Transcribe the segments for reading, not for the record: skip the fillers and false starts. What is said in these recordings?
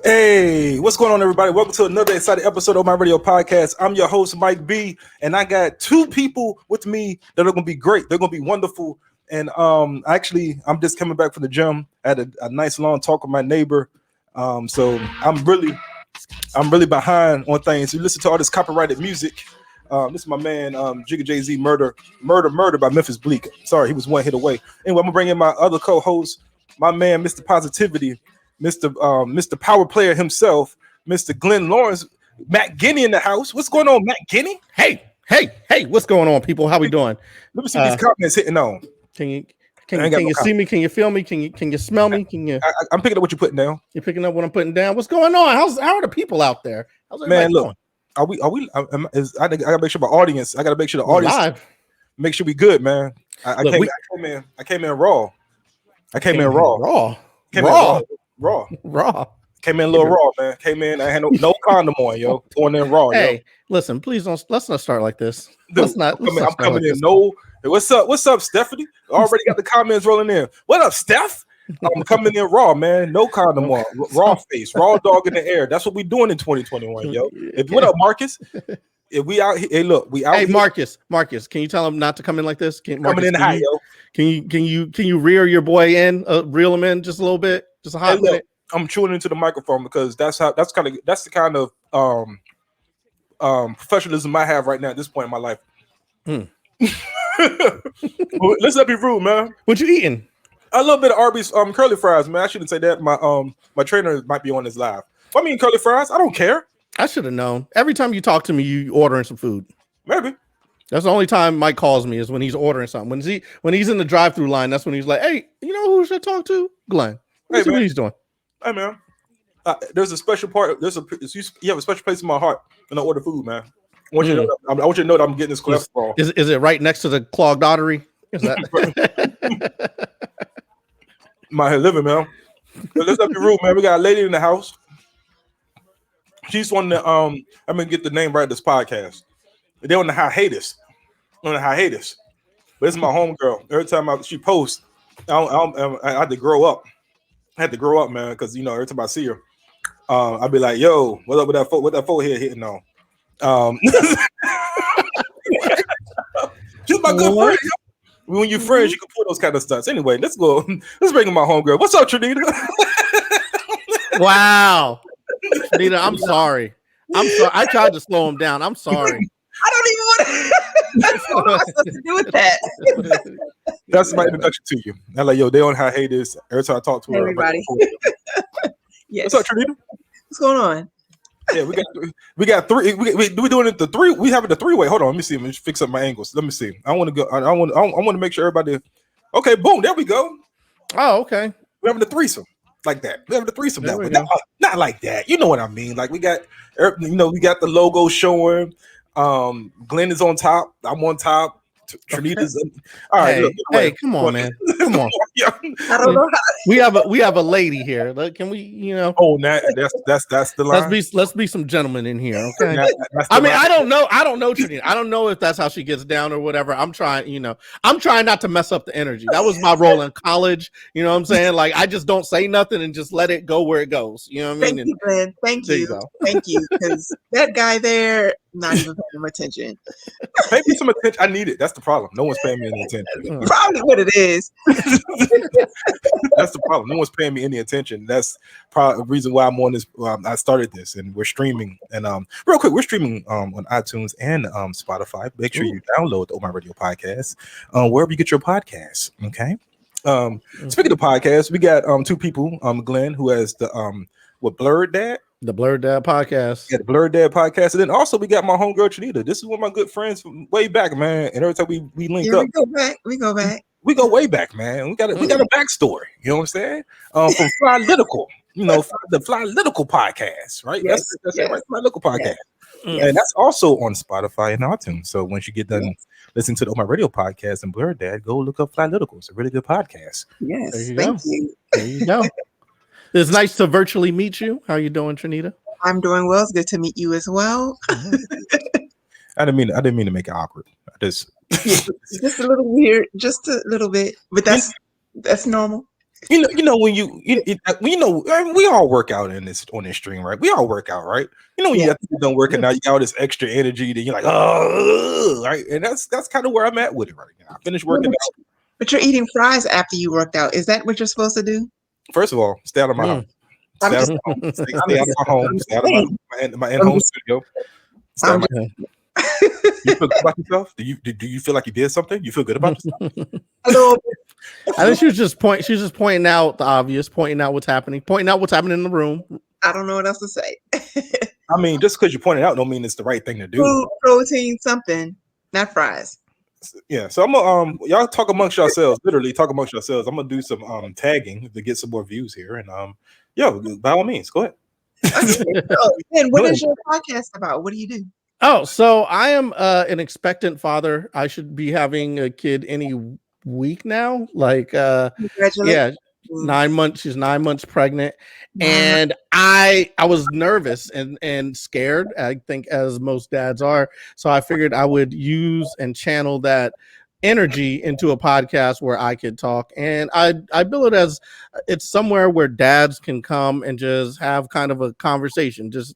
Hey, what's going on, everybody? Welcome to another exciting episode of my radio podcast. I'm your host, Mike B, and I got two people with me that are going to be great. They're going to be wonderful. And actually, I'm just coming back from the gym. I had a nice long talk with my neighbor. So I'm really behind on things. You listen to all this copyrighted music. This is my man, Jigga Jay-Z, Murder by Memphis Bleak. Sorry, he was one hit away. Anyway, I'm gonna bring in my other co-host, my man, Mr. Positivity, Mr. Power Player himself, Mr. Glenn Lawrence, Matt Guinea in the house. What's going on, Matt Guinea? Hey, what's going on, people? How we doing? Let me see these comments hitting on. Can you see me? Can you feel me? Can you smell me? I'm picking up what you're putting down. You're picking up what I'm putting down. What's going on? How are the people out there? How's everybody doing? I gotta make sure my audience. I gotta make sure the audience live. Make sure we good, man. I came in raw. Came in raw. Came in a little raw, man. Came in. I had no condom on, yo. Going in raw. Hey, yo. Let's not start like this. Dude, I'm coming in. No. Hey, what's up, Stephanie? Already got the comments rolling in. What up, Steph? I'm coming in raw, man. No condom on. Raw face, raw dog in the air. That's what we doing in 2021, yo. What up, Marcus? If we out here, hey, look, we out. Hey, here. Marcus, can you tell him not to come in like this? Coming in high, yo. Can you rear your boy in, reel him in just a little bit, just a hot minute? I'm chewing into the microphone because that's the kind of professionalism I have right now at this point in my life. Let's not be rude, man. What you eating? A little bit of Arby's curly fries, man. I shouldn't say that. My trainer might be on this live. I mean, curly fries. I don't care. I should have known. Every time you talk to me, you ordering some food. Maybe. That's the only time Mike calls me is when he's ordering something. When he's in the drive-through line, that's when he's like, "Hey, you know who should I talk to? Glenn." What he's doing? Hey, man. There's a special part. You have a special place in my heart when I order food, man. I want you to know that I'm getting this cholesterol. Is it right next to the clogged artery? Is that? My living, man. But let's not be rude, man. We got a lady in the house. She's one that I'm gonna get the name right of this podcast. They're on the hiatus. But it's my homegirl. Every time she posts, I had to grow up. Man, because every time I see her, I'd be like, "Yo, what up with that? What that forehead hitting on?" She's my good friend. When you're friends, you can pull those kind of stunts. Anyway, let's go. Let's bring in my homegirl. What's up, Trinita? Wow, Trinita, I'm sorry. I tried to slow him down. I'm sorry. I don't even want to. What am I supposed to do with that? That's my introduction to you. I'm like, yo, they on hiatus. Every time I talk to her, everybody. Yes. What's up, Trinita? What's going on? Yeah, we got three. We doing it the three. We having the three-way. Hold on, let me see. Let me fix up my angles. Let me see. I want to go. I want to make sure everybody. Okay, boom. There we go. Oh, okay. We're having the threesome like that. We're having the threesome now, but not like that. You know what I mean? Like we got the logo showing. Glenn is on top. I'm on top. Trinita's all right. Hey, come on, man. Come on. I don't know how. We have a lady here. Can we, Oh, that's the line. Let's be some gentlemen in here, okay? I don't know Trinita. I don't know if that's how she gets down or whatever. I'm trying not to mess up the energy. That was my role in college. You know what I'm saying? Like I just don't say nothing and just let it go where it goes. You know what I mean? Thank you, Glenn. Thank you. Because that guy there, not even paying him attention. Pay me some attention. I need it. That's the problem. No one's paying me any attention. Probably what it is. That's the problem. No one's paying me any attention. That's probably the reason why I'm on this. I started this, and we're streaming. And real quick, we're streaming on iTunes and Spotify. Make sure you download the Oh My Radio podcast wherever you get your podcasts. Okay. Speaking of podcasts, we got two people. Glenn, who has the Blurred Dad. The Blurred Dad podcast. Yeah, the Blurred Dad podcast. And then also we got my homegirl Trinita. This is one of my good friends from way back, man. And every time we link up. We go back. We go way back, man. We got a backstory. You know what I'm saying? From Flylytical, the Flylytical podcast, right? Yes, that's it, right? Flylytical podcast. Yes. And that's also on Spotify and iTunes. So once you get done listening to the Oh My Radio podcast and Blurred Dad, go look up Flylytical. It's a really good podcast. Yes, thank you. There you go. It's nice to virtually meet you. How are you doing, Trinita? I'm doing well. It's good to meet you as well. I didn't mean to make it awkward. Just a little weird, just a little bit, but that's normal. You know when we all work out on this stream, right? We all work out, right? You know when you have to be done working out, you got all this extra energy, then you're like, oh, right, and that's kind of where I'm at with it right now. I finished working out. But you're eating fries after you worked out. Is that what you're supposed to do? First of all, stay out of my house. Stay out of my home. Stay out of my home. Stay out of my in-home studio. You feel good about yourself? Do you feel like you did something? You feel good about yourself? I think she was just pointing out the obvious, pointing out what's happening in the room. I don't know what else to say. I mean, just because you point it out don't mean it's the right thing to do. Food, protein, something, not fries. Yeah, so I'm gonna y'all talk amongst yourselves. Literally talk amongst yourselves. I'm gonna do some tagging to get some more views here, and by all means, go ahead. And what is your podcast about? What do you do? Oh, so I am an expectant father. I should be having a kid any week now. Like, yeah, 9 months. She's 9 months pregnant, and I was nervous and scared. I think as most dads are. So I figured I would use and channel that energy into a podcast where I could talk, and I bill it as it's somewhere where dads can come and just have kind of a conversation, just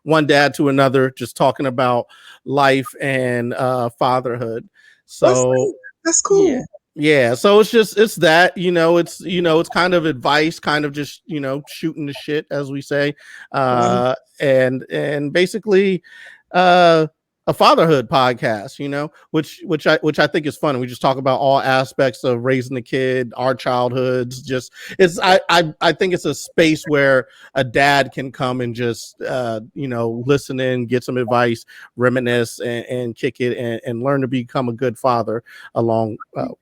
one dad to another, just talking about life and fatherhood. So that's cool. Yeah, so it's that, it's kind of advice, kind of just, shooting the shit, as we say. And basically a fatherhood podcast, which I think is fun. We just talk about all aspects of raising the kid, our childhoods. I think it's a space where a dad can come and just listen in, get some advice, reminisce, and kick it, and learn to become a good father along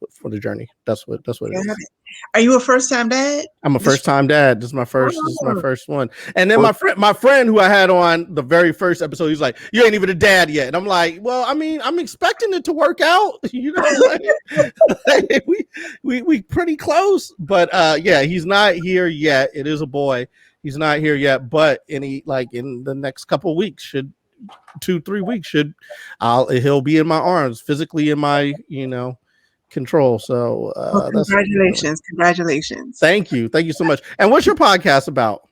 for the journey. That's what it is. Are you a first-time dad? I'm a first-time dad. This is my first one. And then my friend who I had on the very first episode, he's like, "You ain't even a dad yet." And I'm like, "Well, I mean, I'm expecting it to work out. We pretty close." But yeah, he's not here yet. It is a boy. He's not here yet. But in the next couple of weeks, 2-3 weeks, he'll be in my arms, physically in my control. So congratulations. Thank you so much. And what's your podcast about?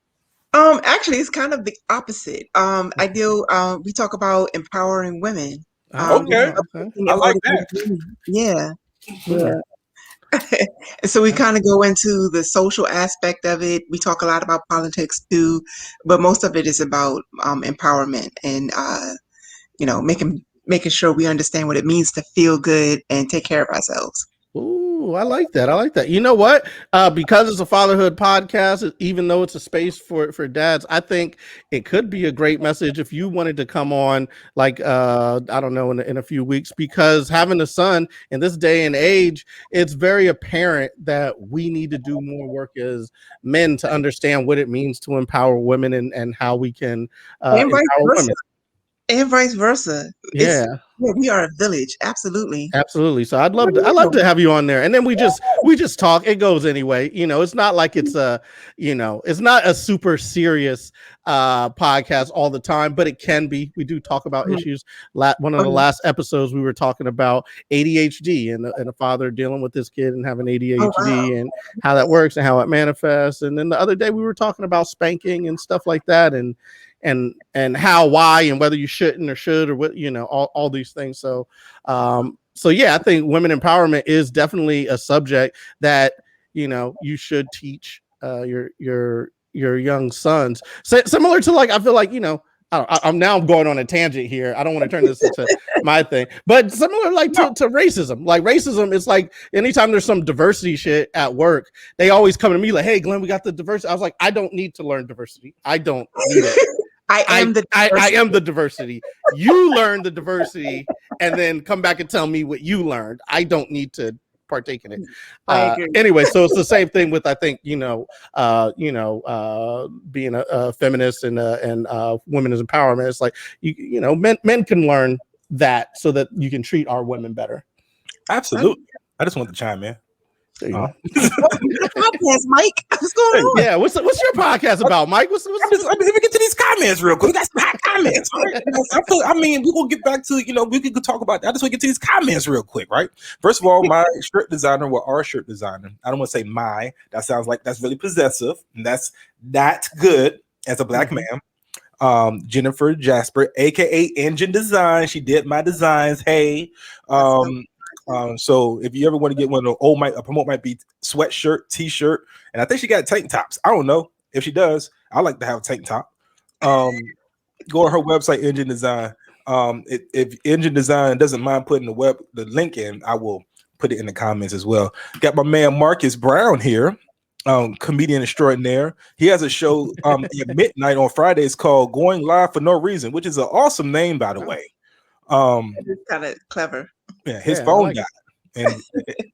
Actually, it's kind of the opposite. We talk about empowering women. Okay. I like that. Yeah. So we kind of go into the social aspect of it. We talk a lot about politics too, but most of it is about empowerment and making sure we understand what it means to feel good and take care of ourselves. Ooh, I like that. You know what? Because it's a fatherhood podcast, even though it's a space for dads, I think it could be a great message if you wanted to come on, I don't know, in a few weeks, because having a son in this day and age, it's very apparent that we need to do more work as men to understand what it means to empower women and how we can empower women. And vice versa. Yeah. We are a village. Absolutely. So I'd love to have you on there. And then we just talk. It goes anyway. It's not like it's it's not a super serious podcast all the time, but it can be. We do talk about issues. One of the last episodes we were talking about ADHD and a father dealing with this kid and having ADHD and how that works and how it manifests. And then the other day we were talking about spanking and stuff like that, and how, why, and whether you shouldn't or should, or what, all these things. So yeah, I think women empowerment is definitely a subject that you should teach your young sons. Similar to I feel like I'm going on a tangent here. I don't want to turn this into my thing, but similar to racism. Like racism is like anytime there's some diversity shit at work, they always come to me like, "Hey, Glenn, we got the diversity." I was like, I don't need to learn diversity. I don't need it. I am the diversity. You learn the diversity and then come back and tell me what you learned. I don't need to partake in it. Anyway, so it's the same thing with, I think, being a feminist and women's empowerment. It's like, men can learn that so that you can treat our women better. Absolutely. I just want to chime in. Podcast, Mike. What's going on? Yeah, what's your podcast about, Mike? Let me get to these comments real quick. We got some hot comments. Right? We're gonna get back to we could talk about that. I just want to get to these comments real quick, right? First of all, my shirt designer, our shirt designer. I don't want to say my. That sounds like that's really possessive, and that's not good as a black man. Jennifer Jasper, aka Engine Design. She did my designs. Hey. So if you ever want to get one of the a promote might be sweatshirt, t-shirt, and I think she got tank tops. I don't know if she does. I like to have a tank top. Go on her website, Engine Design. If Engine Design doesn't mind putting the link in, I will put it in the comments as well. Got my man Marcus Brown here, comedian extraordinaire. He has a show at midnight on Fridays called Going Live for No Reason, which is an awesome name, by the way. It's kind of clever. Yeah, his phone died. And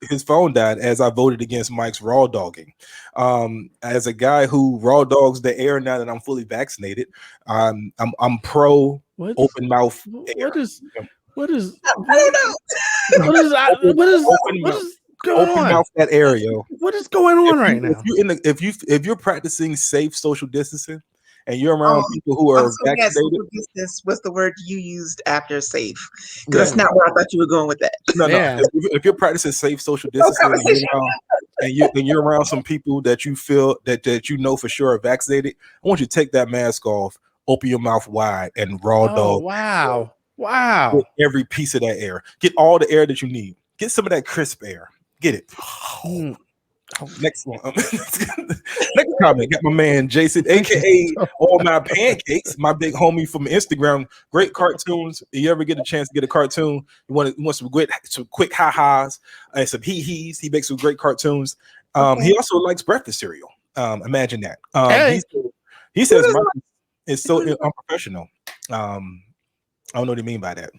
his phone died as I voted against Mike's raw dogging. As a guy who raw dogs the air now that I'm fully vaccinated, I'm pro open mouth air. What is I don't know. what is going open on? Mouth that area. What is going on right now? If you're practicing safe social distancing and you're around people who are vaccinated. What's the word you used after safe? Because that's not where I thought you were going with that. No. If you're practicing safe social distancing and you're around some people that you feel that you know for sure are vaccinated, I want you to take that mask off, open your mouth wide, and raw dog. Wow. Get every piece of that air. Get all the air that you need. Get some of that crisp air. Get it. Next one. Next comment. Got my man Jason, aka All My Pancakes, my big homie from Instagram. Great cartoons. If you ever get a chance to get a cartoon, you want some quick ha-has and some hee-hees. He makes some great cartoons. He also likes breakfast cereal. Imagine that. He says it's so unprofessional. I don't know what you mean by that.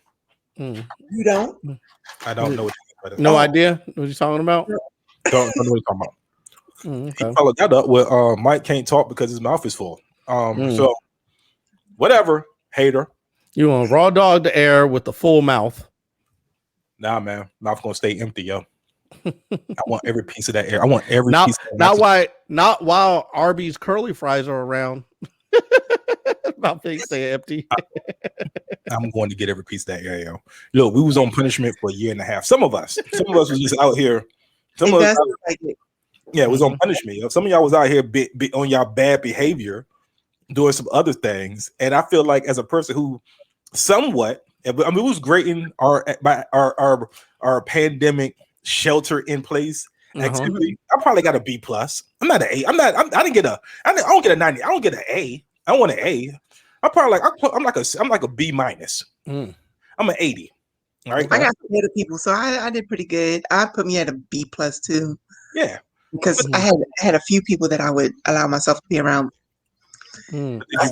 You don't? I don't know what you mean by that. No idea what you're talking about? Don't know what you're talking about. Okay. He followed that up with Mike can't talk because his mouth is full. So whatever, hater. You want raw dog the air with the full mouth? Nah, man, mouth gonna stay empty, yo. I want every piece of that air. I want every piece. Not while Arby's curly fries are around. Mouth stay empty. I'm going to get every piece of that air, yo. Look, we was on punishment for a year and a half. Some of us was just out here. Some of us, it was on punishment. Some of y'all was out here on y'all bad behavior, doing some other things. And I feel like as a person who somewhat, it was great in our pandemic shelter in place activity. I probably got a B plus. I'm not an A. I don't get a 90. I don't get an A. I want an A. I'm probably I'm like a B minus. I'm an 80. Right. I got some other people, so I did pretty good. I put me at a B plus too. Yeah. Because I had a few people that I would allow myself to be around. I use it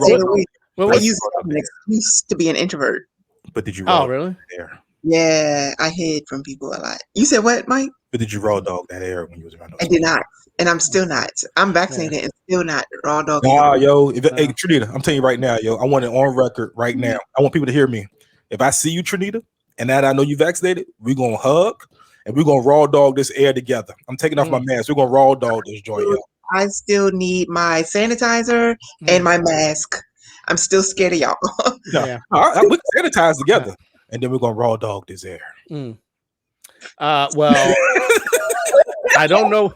as an excuse to be an introvert. But did you raw really? There? Yeah, I hid from people a lot. You said what, Mike? But did you raw dog that air when you was around? I did not, and I'm still not. I'm vaccinated and still not raw dog. Yo, hey Trinita, I'm telling you right now, yo, I want it on record right now. I want people to hear me. If I see you, Trinita, and that I know you vaccinated, we're gonna hug and we're gonna raw dog this air together. I'm taking off my mask. We're gonna raw dog this joint, yo. I still need my sanitizer and my mask. I'm still scared of y'all. Yeah. We can sanitize together, and then we're gonna raw dog this air. Well, I don't know.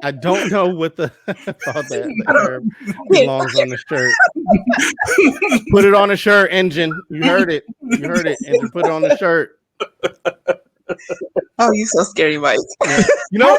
I don't know what the thought that belongs on the shirt. Put it on a shirt, Engine. You heard it. Engine, put it on the shirt. Oh, you so scary, Mike. You know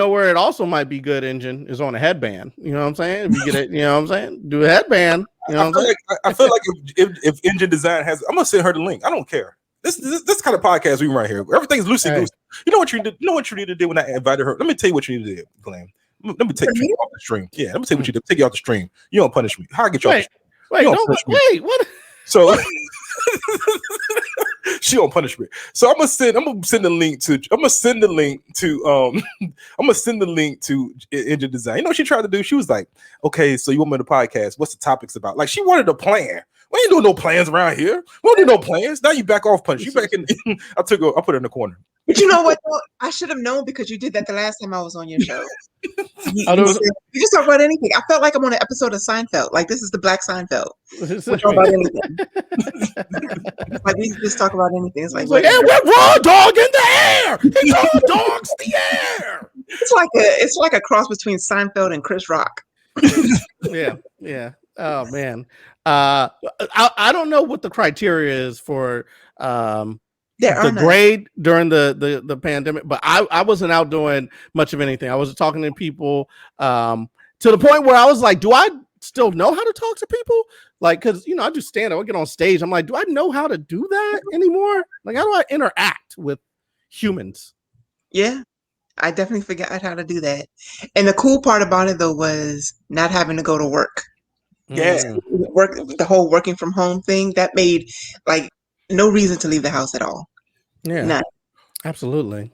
where it also might be good, Engine, is on a headband. You know what I'm saying? If you get it, you know what I'm saying? Do a headband. You know what I'm saying? I feel like if Engine Design has, I'm gonna send her the link. I don't care. This kind of podcast we right here. Everything's loosey goosey. You know what you did? You know what you need to do when I invited her? Let me tell you what you need to do, Glenn. Let me take you off the stream. Yeah, let me tell you what you did. Take you off the stream. You don't punish me. How I get you off the stream? Wait, what? So she don't punish me. So I'm gonna send the link to Engine Design. You know what she tried to do? She was like, okay, so you want me to podcast? What's the topics about? Like she wanted a plan. We ain't doing no plans around here. We don't do no plans. Now you back off punch. You back in. I put her in the corner. But you know what? Though? I should have known because you did that the last time I was on your show. You just talk about anything. I felt like I'm on an episode of Seinfeld. Like this is the Black Seinfeld. We talk about anything. Like we just talk about anything. It's like, hey, we're raw dog in the air. He raw dogs the air. It's like a cross between Seinfeld and Chris Rock. Yeah. Oh man. I don't know what the criteria is for the grade during the pandemic, but I wasn't out doing much of anything. I was talking to people to the point where I was like, do I still know how to talk to people? Like, because I do stand up, I get on stage. I'm like, do I know how to do that anymore? Like, how do I interact with humans? Yeah, I definitely forgot how to do that. And the cool part about it though was not having to go to work. Yeah, the whole working from home thing that made like no reason to leave the house at all. Yeah, none. Absolutely.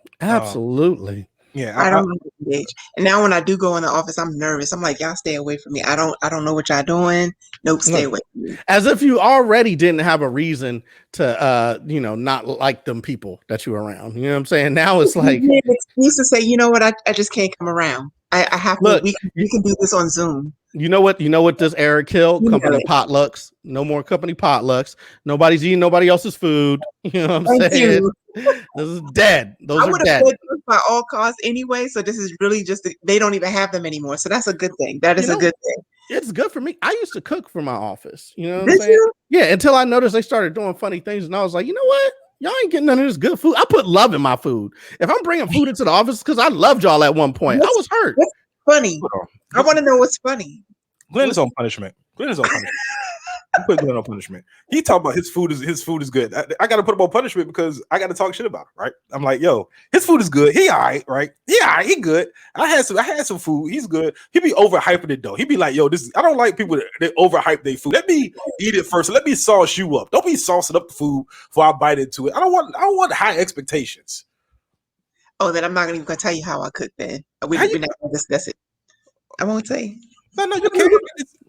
Yeah, I don't engage. And now when I do go in the office, I'm nervous. I'm like, y'all stay away from me. I don't know what y'all doing. Nope, stay away from me. As if you already didn't have a reason to not like them people that you were around. You know what I'm saying? Now it's like an excuse to say, you know what, I just can't come around. I have to. We can do this on Zoom. You know what this era killed? Company potlucks. No more company potlucks. Nobody's eating nobody else's food. You know what I'm saying? This is dead. Those are dead. By all costs anyway. So this is really just they don't even have them anymore. So that's a good thing. That is a good thing. It's good for me. I used to cook for my office. You know what I'm saying? Yeah, until I noticed they started doing funny things, and I was like, you know what? Y'all ain't getting none of this good food. I put love in my food. If I'm bringing food into the office, because I loved y'all at one point. I was hurt. What's funny? I want to know what's funny. Glenn is on punishment. I put Glenn on punishment. He talked about his food is good. I got to put him on punishment because I got to talk shit about him, right? I'm like, yo, his food is good. He all right, right? He all right, he good. I had some food. He's good. He be overhyping it though. He be like, yo, I don't like people that overhype their food. Let me eat it first. Let me sauce you up. Don't be saucing up the food before I bite into it. I don't want high expectations. Oh, then I'm not even gonna tell you how I cook. Then we're not gonna discuss it. I won't say. No, you can't.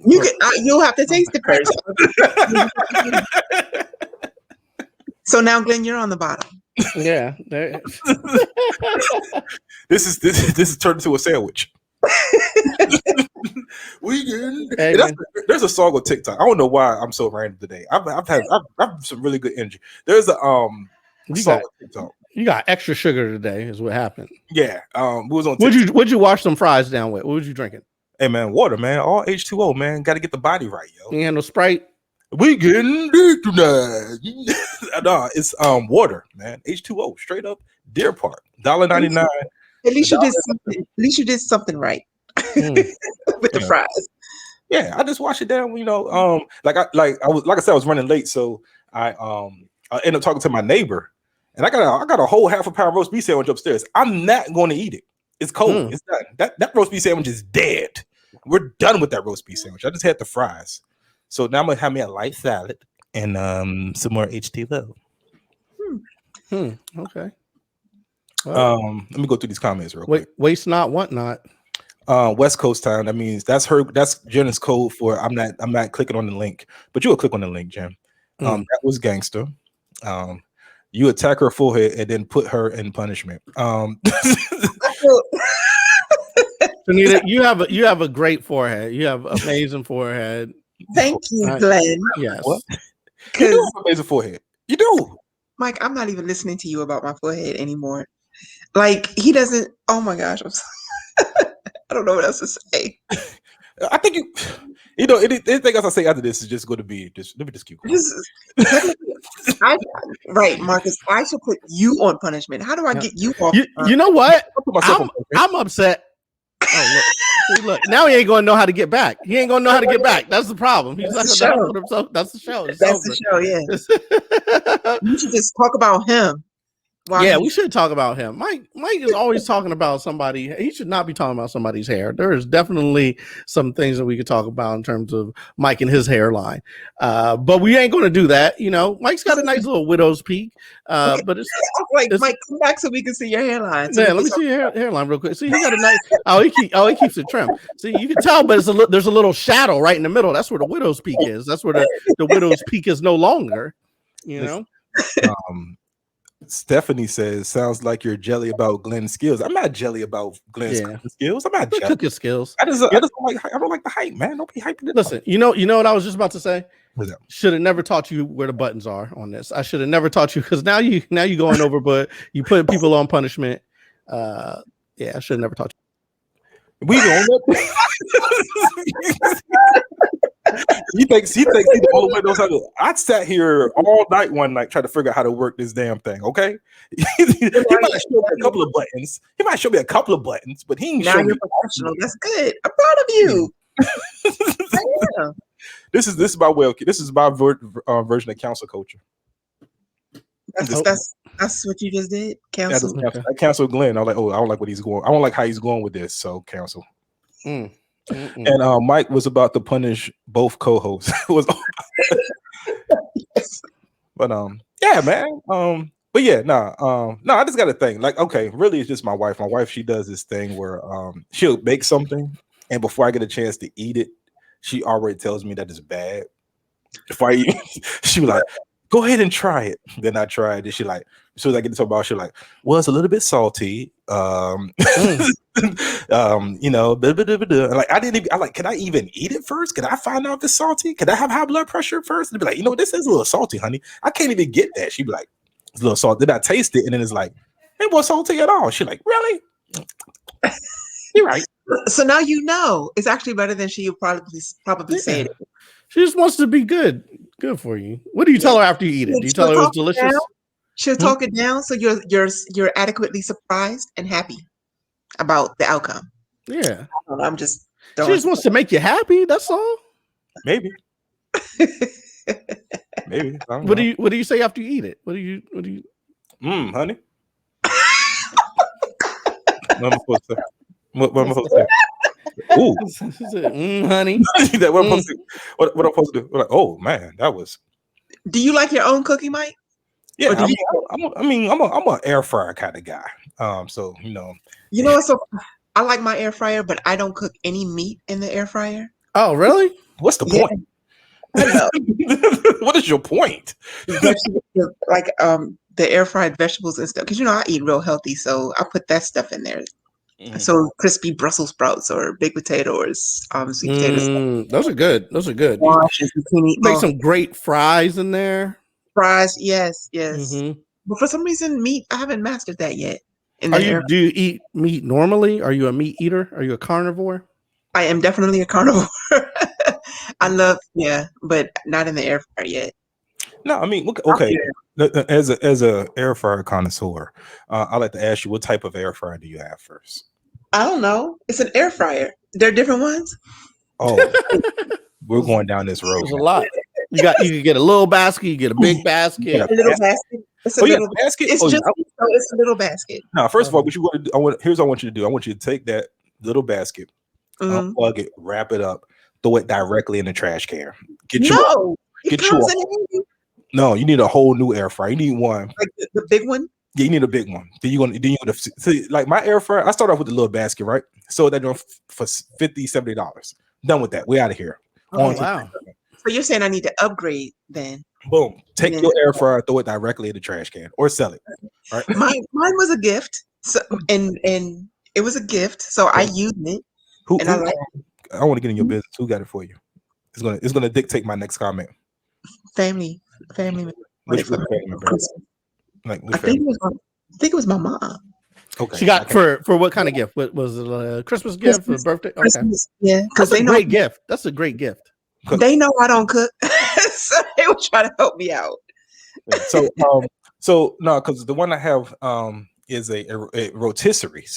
You can. You'll have to taste it first. So now, Glenn, you're on the bottom. Yeah. This is turned into a sandwich. There's a song on TikTok. I don't know why I'm so random today. I've had some really good energy. There's a song on TikTok. You got extra sugar today, is what happened. Yeah. It was on TikTok. Would you wash some fries down with? What was you drinking? Hey man, water, man. All H2O, man. Got to get the body right, yo. You ain't no Sprite. We getting deep tonight. No, it's water, man. H2O, straight up. Deer Park, $1.99. At least you did something. At least you did something right with the fries. Yeah, I just washed it down. Like I said, I was running late, so I ended up talking to my neighbor, and I got a whole half a pound roast beef sandwich upstairs. I'm not going to eat it. It's cold. It's done. That roast beef sandwich is dead. We're done with that roast beef sandwich. I just had the fries. So now I'm gonna have me a light salad and some more HT Okay. Well, let me go through these comments real quick. Waste not, want not. West Coast town. That means that's Jenna's code for I'm not clicking on the link, but you will click on the link, Jen. That was gangster. You attack her forehead and then put her in punishment. Trinita, you have a great forehead. You have amazing forehead. Thank you, Glenn. Yes. You do have amazing forehead. You do. Mike, I'm not even listening to you about my forehead anymore. Like he doesn't. Oh my gosh, I don't know what else to say. I think anything else I say after this is just going to be let me just keep going. Right, Marcus. I should put you on punishment. How do I get you off? You know what? I'm upset. Oh, look. Now he ain't gonna know how to get back. He ain't gonna know how to get back. That's the problem. He's That's not gonna put himself. That's the show. That's the show. Yeah. You should just talk about him. We should talk about him. Mike is always talking about somebody. He should not be talking about somebody's hair. There is definitely some things that we could talk about in terms of Mike and his hairline. But we ain't going to do that. Mike's got a nice little widow's peak. But it's like, Mike, come back so we can see your hairline. Yeah, let me see your hairline real quick. See, he got a nice. He keeps it trimmed. See, you can tell, but there's a little shadow right in the middle. That's where the widow's peak is. That's where the widow's peak is no longer. Stephanie says, "Sounds like you're jelly about Glenn's skills." I'm not jelly about Glenn's skills. I'm not jelly. Cooking skills. I don't like the hype, man. Don't be hyping it. Listen, you know what I was just about to say. Should have never taught you where the buttons are on this. I should have never taught you because now you going over, but you put people on punishment. I should have never taught you. We don't. He thinks he's the only one knows how to. I sat here all night one night trying to figure out how to work this damn thing. Okay, he might show me a couple of buttons. He might show me a couple of buttons, but he ain't now you're professional. That's good. I'm proud of you. This is my way. This is my version of council culture. That's what you just did. Cancel. I canceled Glenn. I was like, oh, I don't like what he's going. I don't like how he's going with this. So cancel. And Mike was about to punish both co-hosts. But yeah, man. But yeah, no, I just got a thing. Like, okay, really, it's just my wife. My wife, she does this thing where she'll make something, and before I get a chance to eat it, she already tells me that it's bad. If I eat, she was like, "Go ahead and try it." Then I tried it. She like, as soon as I get to talk about, she like, "Well, it's a little bit salty." You know, like I like, can I even eat it first? Can I find out if it's salty? Can I have high blood pressure first? And be like, you know, this is a little salty, honey. I can't even get that. She'd be like, it's a little salty. Then I taste it, and then it's like, it wasn't salty at all. She's like, really? You're right. So now you know it's actually better than she probably said it. She just wants to be good for you. What do you tell her after you eat it? Do you tell her it was delicious? She'll talk it down so you're adequately surprised and happy about the outcome. Yeah, I'm just. She just wants to make you happy. That's all. Maybe. Maybe. What do you say after you eat it? What do you? Honey. What am I supposed to say? What am I supposed to say? Ooh, honey. What I'm supposed to do? Like, oh man, that was. Do you like your own cooking, Mike? Yeah, I'm an air fryer kind of guy. So you know. So I like my air fryer, but I don't cook any meat in the air fryer. Oh, really? What's the point? What is your point? Like the air fried vegetables and stuff, because I eat real healthy, so I put that stuff in there. So crispy Brussels sprouts or big potatoes, sweet potatoes. Those are good. Make some great fries in there. Fries, yes. Mm-hmm. But for some reason, meat, I haven't mastered that yet. Do you eat meat normally? Are you a meat eater? Are you a carnivore? I am definitely a carnivore. I love, but not in the air fryer yet. No, I mean, okay. As a air fryer connoisseur, I'd like to ask you, what type of air fryer do you have first? I don't know. It's an air fryer. There are different ones. Oh, we're going down this road. There's a lot. You can get a little basket. You get a big basket. A little basket. It's a little basket. It's a little basket. Now, first of all, what you want to do? Here's what I want you to do. I want you to take that little basket, unplug it, wrap it up, throw it directly in the trash can. No, you need a whole new air fryer. You need one. Like the big one? Yeah, you need a big one. Then you're gonna see, like my air fryer. I start off with the little basket, right? So that for $50-$70. Done with that. We out of here. Oh, wow. So you're saying I need to upgrade then? Boom. Take your air fryer, throw it directly in the trash can, or sell it. Right? Mine was a gift. So and it was a gift. So I used it. I want to get in your business. Who got it for you? It's gonna dictate my next comment. Family. Which family member? I think it was my mom. Okay. She got for what kind of gift? What was it? A Christmas gift or birthday? Okay. Christmas, yeah, because they know great gift. That's a great gift. They know I don't cook, so they will try to help me out. So no, because the one I have is a rotisserie.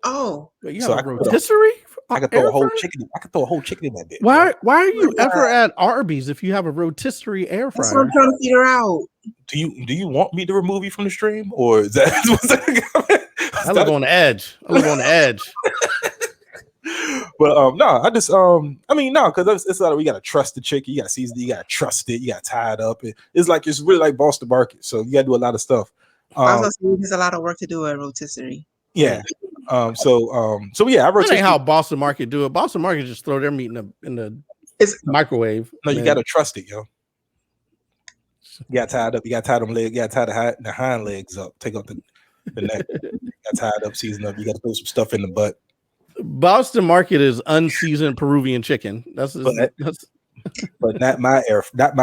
Oh, you have a rotisserie? I could throw a whole chicken. I could throw a whole chicken in that bitch. Why are you ever at Arby's if you have a rotisserie air fryer? That's what I'm trying to figure out. Do you want me to remove you from the stream, or is that? I live on the edge. But no, I just because it's like we gotta trust the chicken, you gotta season it, you gotta trust it, you gotta tie it up. It's really like Boston market, so you gotta do a lot of stuff. I was gonna say there's a lot of work to do at rotisserie. Yeah. So yeah, I that ain't how Boston market do it. Boston market just throw their meat in the microwave. No, you gotta trust it, yo. You got tied up. You got tied them leg. You got tied the hind legs up. Take out the neck. Got tied up, seasoned up. You got to throw some stuff in the butt. Boston Market is unseasoned Peruvian chicken. But not my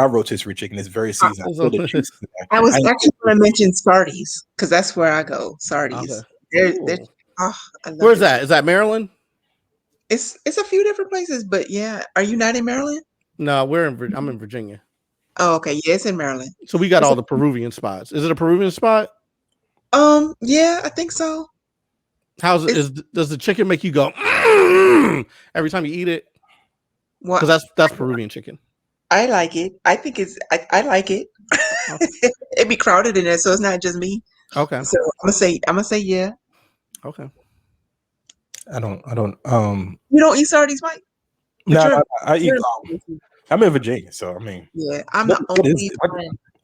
rotisserie chicken. It's very seasoned. I was actually going to mention Sardi's because that's where I go. Sardi's. Okay. Where's that? Is that Maryland? It's a few different places, but yeah. Are you not in Maryland? No, I'm in Virginia. Oh, okay. Yeah, it's in Maryland. So we got all the Peruvian spots. Is it a Peruvian spot? Yeah, I think so. Does the chicken make you go every time you eat it? Because that's Peruvian chicken. I like it. I think I like it. Okay. It'd be crowded in there, so it's not just me. Okay. So I'm gonna say yeah. Okay. I don't. You don't eat Sardi's, Mike? No, I eat. I'm in Virginia, so I mean. Yeah, I'm the only.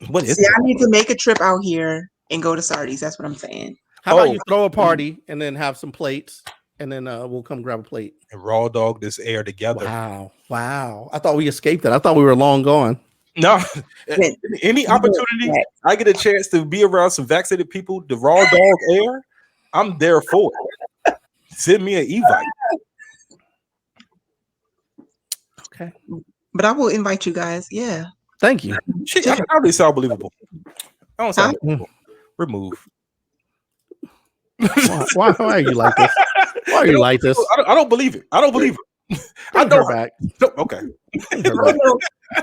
What is? See, I need to make a trip out here and go to Sardi's. That's what I'm saying. How about you throw a party and then have some plates, and then we'll come grab a plate and raw dog this air together. Wow! I thought we escaped that. I thought we were long gone. No, any opportunity I get a chance to be around some vaccinated people, the raw dog air, I'm there for it. Send me an Evite. Okay, but I will invite you guys. Yeah, thank you. I already sound believable. I don't sound believable. Remove. Why are you like this? Why are you like this? I don't believe it. I don't believe it. I know. Back. Okay. I don't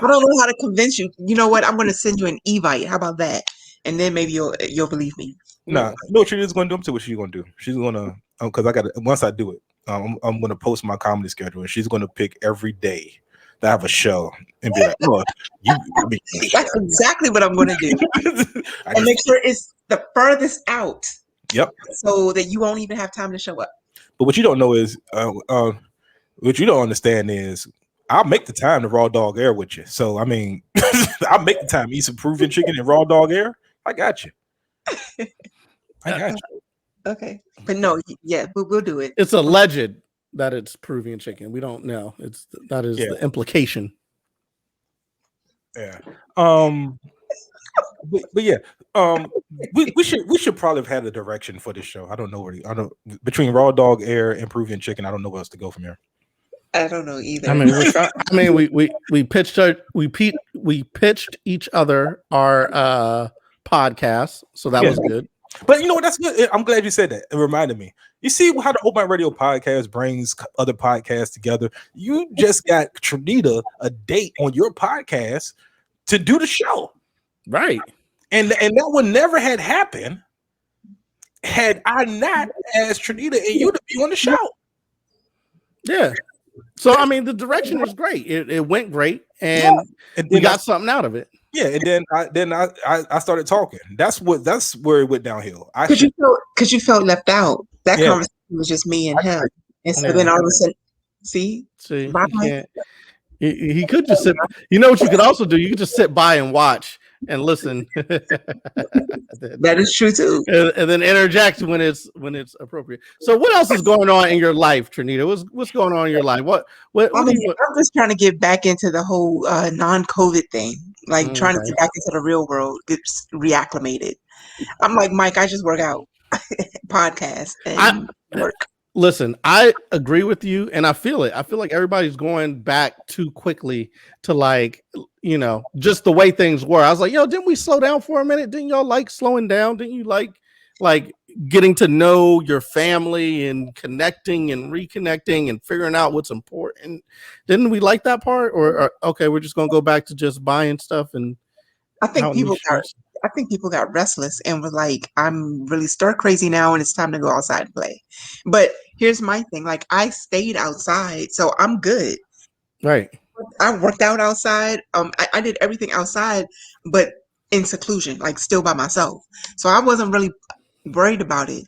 know how to convince you. You know what? I'm going to send you an Evite. How about that? And then maybe you'll believe me. Nah, you know what Trinity's going to do? I'm tell you what she's going to do. She's going to because I got to once I do it, I'm going to post my comedy schedule, and she's going to pick every day that I have a show and be like, "Oh, that's exactly what I'm going to do." And make sure it's the furthest out. Yep. So that you won't even have time to show up. But what you don't know is, what you don't understand is, I'll make the time to raw dog air with you. So I mean, I'll make the time eat some Peruvian chicken and raw dog air. I got you. I got you. Okay, but no, yeah, we'll do it. It's alleged that it's Peruvian chicken. We don't know. That is the implication. Yeah. But yeah, we should probably have had a direction for this show. I don't know between raw dog air and Peruvian chicken. I don't know where else to go from here. I don't know either. We pitched each other our podcast, so that was good. But you know what? That's good. I'm glad you said that. It reminded me. You see how the Open Radio podcast brings other podcasts together. You just got Trinita a date on your podcast to do the show. Right. And that would never had happened had I not asked Trinita and you to be on the show. Yeah. So I mean, the direction is great. It went great, and we got something out of it. Yeah, and then I started talking. That's where it went downhill. Because you felt left out. That conversation was just me and him, and so then all of a sudden, see, he could just sit. You know what you could also do? You could just sit by and watch and listen. That is true too. And then interject when it's appropriate. So what else is going on in your life, Trinita? What's going on in your life? I'm just trying to get back into the whole non-COVID thing, like trying to get back into the real world, get reacclimated. I'm like, Mike, I just work out, podcast, and work. Listen, I agree with you, and I feel it. I feel like everybody's going back too quickly to just the way things were. I was like, didn't we slow down for a minute? Didn't y'all like slowing down? Didn't you like getting to know your family and connecting and reconnecting and figuring out what's important? Didn't we like that part? Or okay, we're just gonna go back to just buying stuff and I think people got restless and was like, I'm really stir crazy now and it's time to go outside and play. But here's my thing. Like, I stayed outside, so I'm good. Right. I worked out outside. I did everything outside, but in seclusion, like still by myself. So I wasn't really worried about it.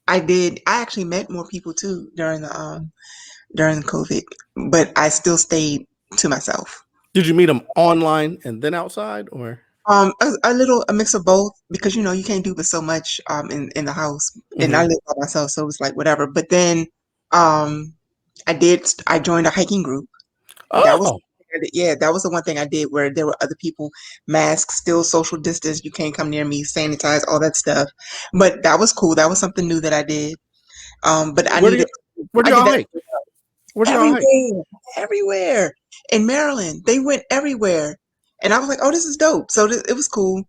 I actually met more people too during the COVID, but I still stayed to myself. Did you meet them online and then outside, or? A mix of both, because you can't do so much in the house, and I live by myself, so it was like whatever. But then I joined a hiking group. Oh, Yeah, that was the one thing I did where there were other people, masks, still social distance. You can't come near me, sanitize, all that stuff. But that was cool. That was something new that I did. But I Where do needed. I y'all did that hike? Where do y'all hike? everywhere in Maryland. They went everywhere, and I was like, "Oh, this is dope." So it was cool.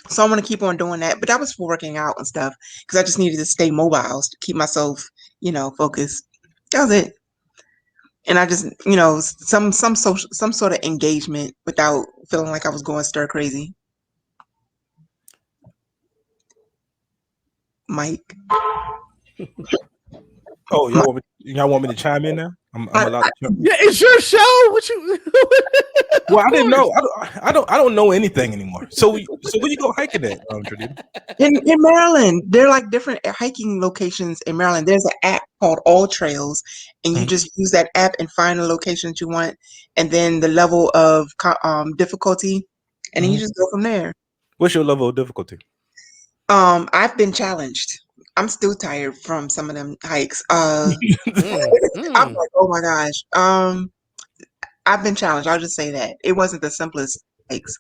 So I'm gonna keep on doing that. But that was for working out and stuff because I just needed to stay mobile to keep myself, focused. That was it. And I just, some social, some sort of engagement without feeling like I was going stir crazy. Mike, Oh, Mike, y'all want me to chime in now? I'm allowed to chime. Yeah, it's your show. What you? Well, I didn't know. I don't know anything anymore. So where you go hiking at, Trinita? in Maryland, there are like different hiking locations in Maryland. There's an app called All Trails, and you Mhm. just use that app and find the locations you want, and then the level of difficulty, and then you Mhm. just go from there. What's your level of difficulty? I've been challenged. I'm still tired from some of them hikes. Mm, I'm mm. like, oh my gosh. I've been challenged. I'll just say that it wasn't the simplest hikes.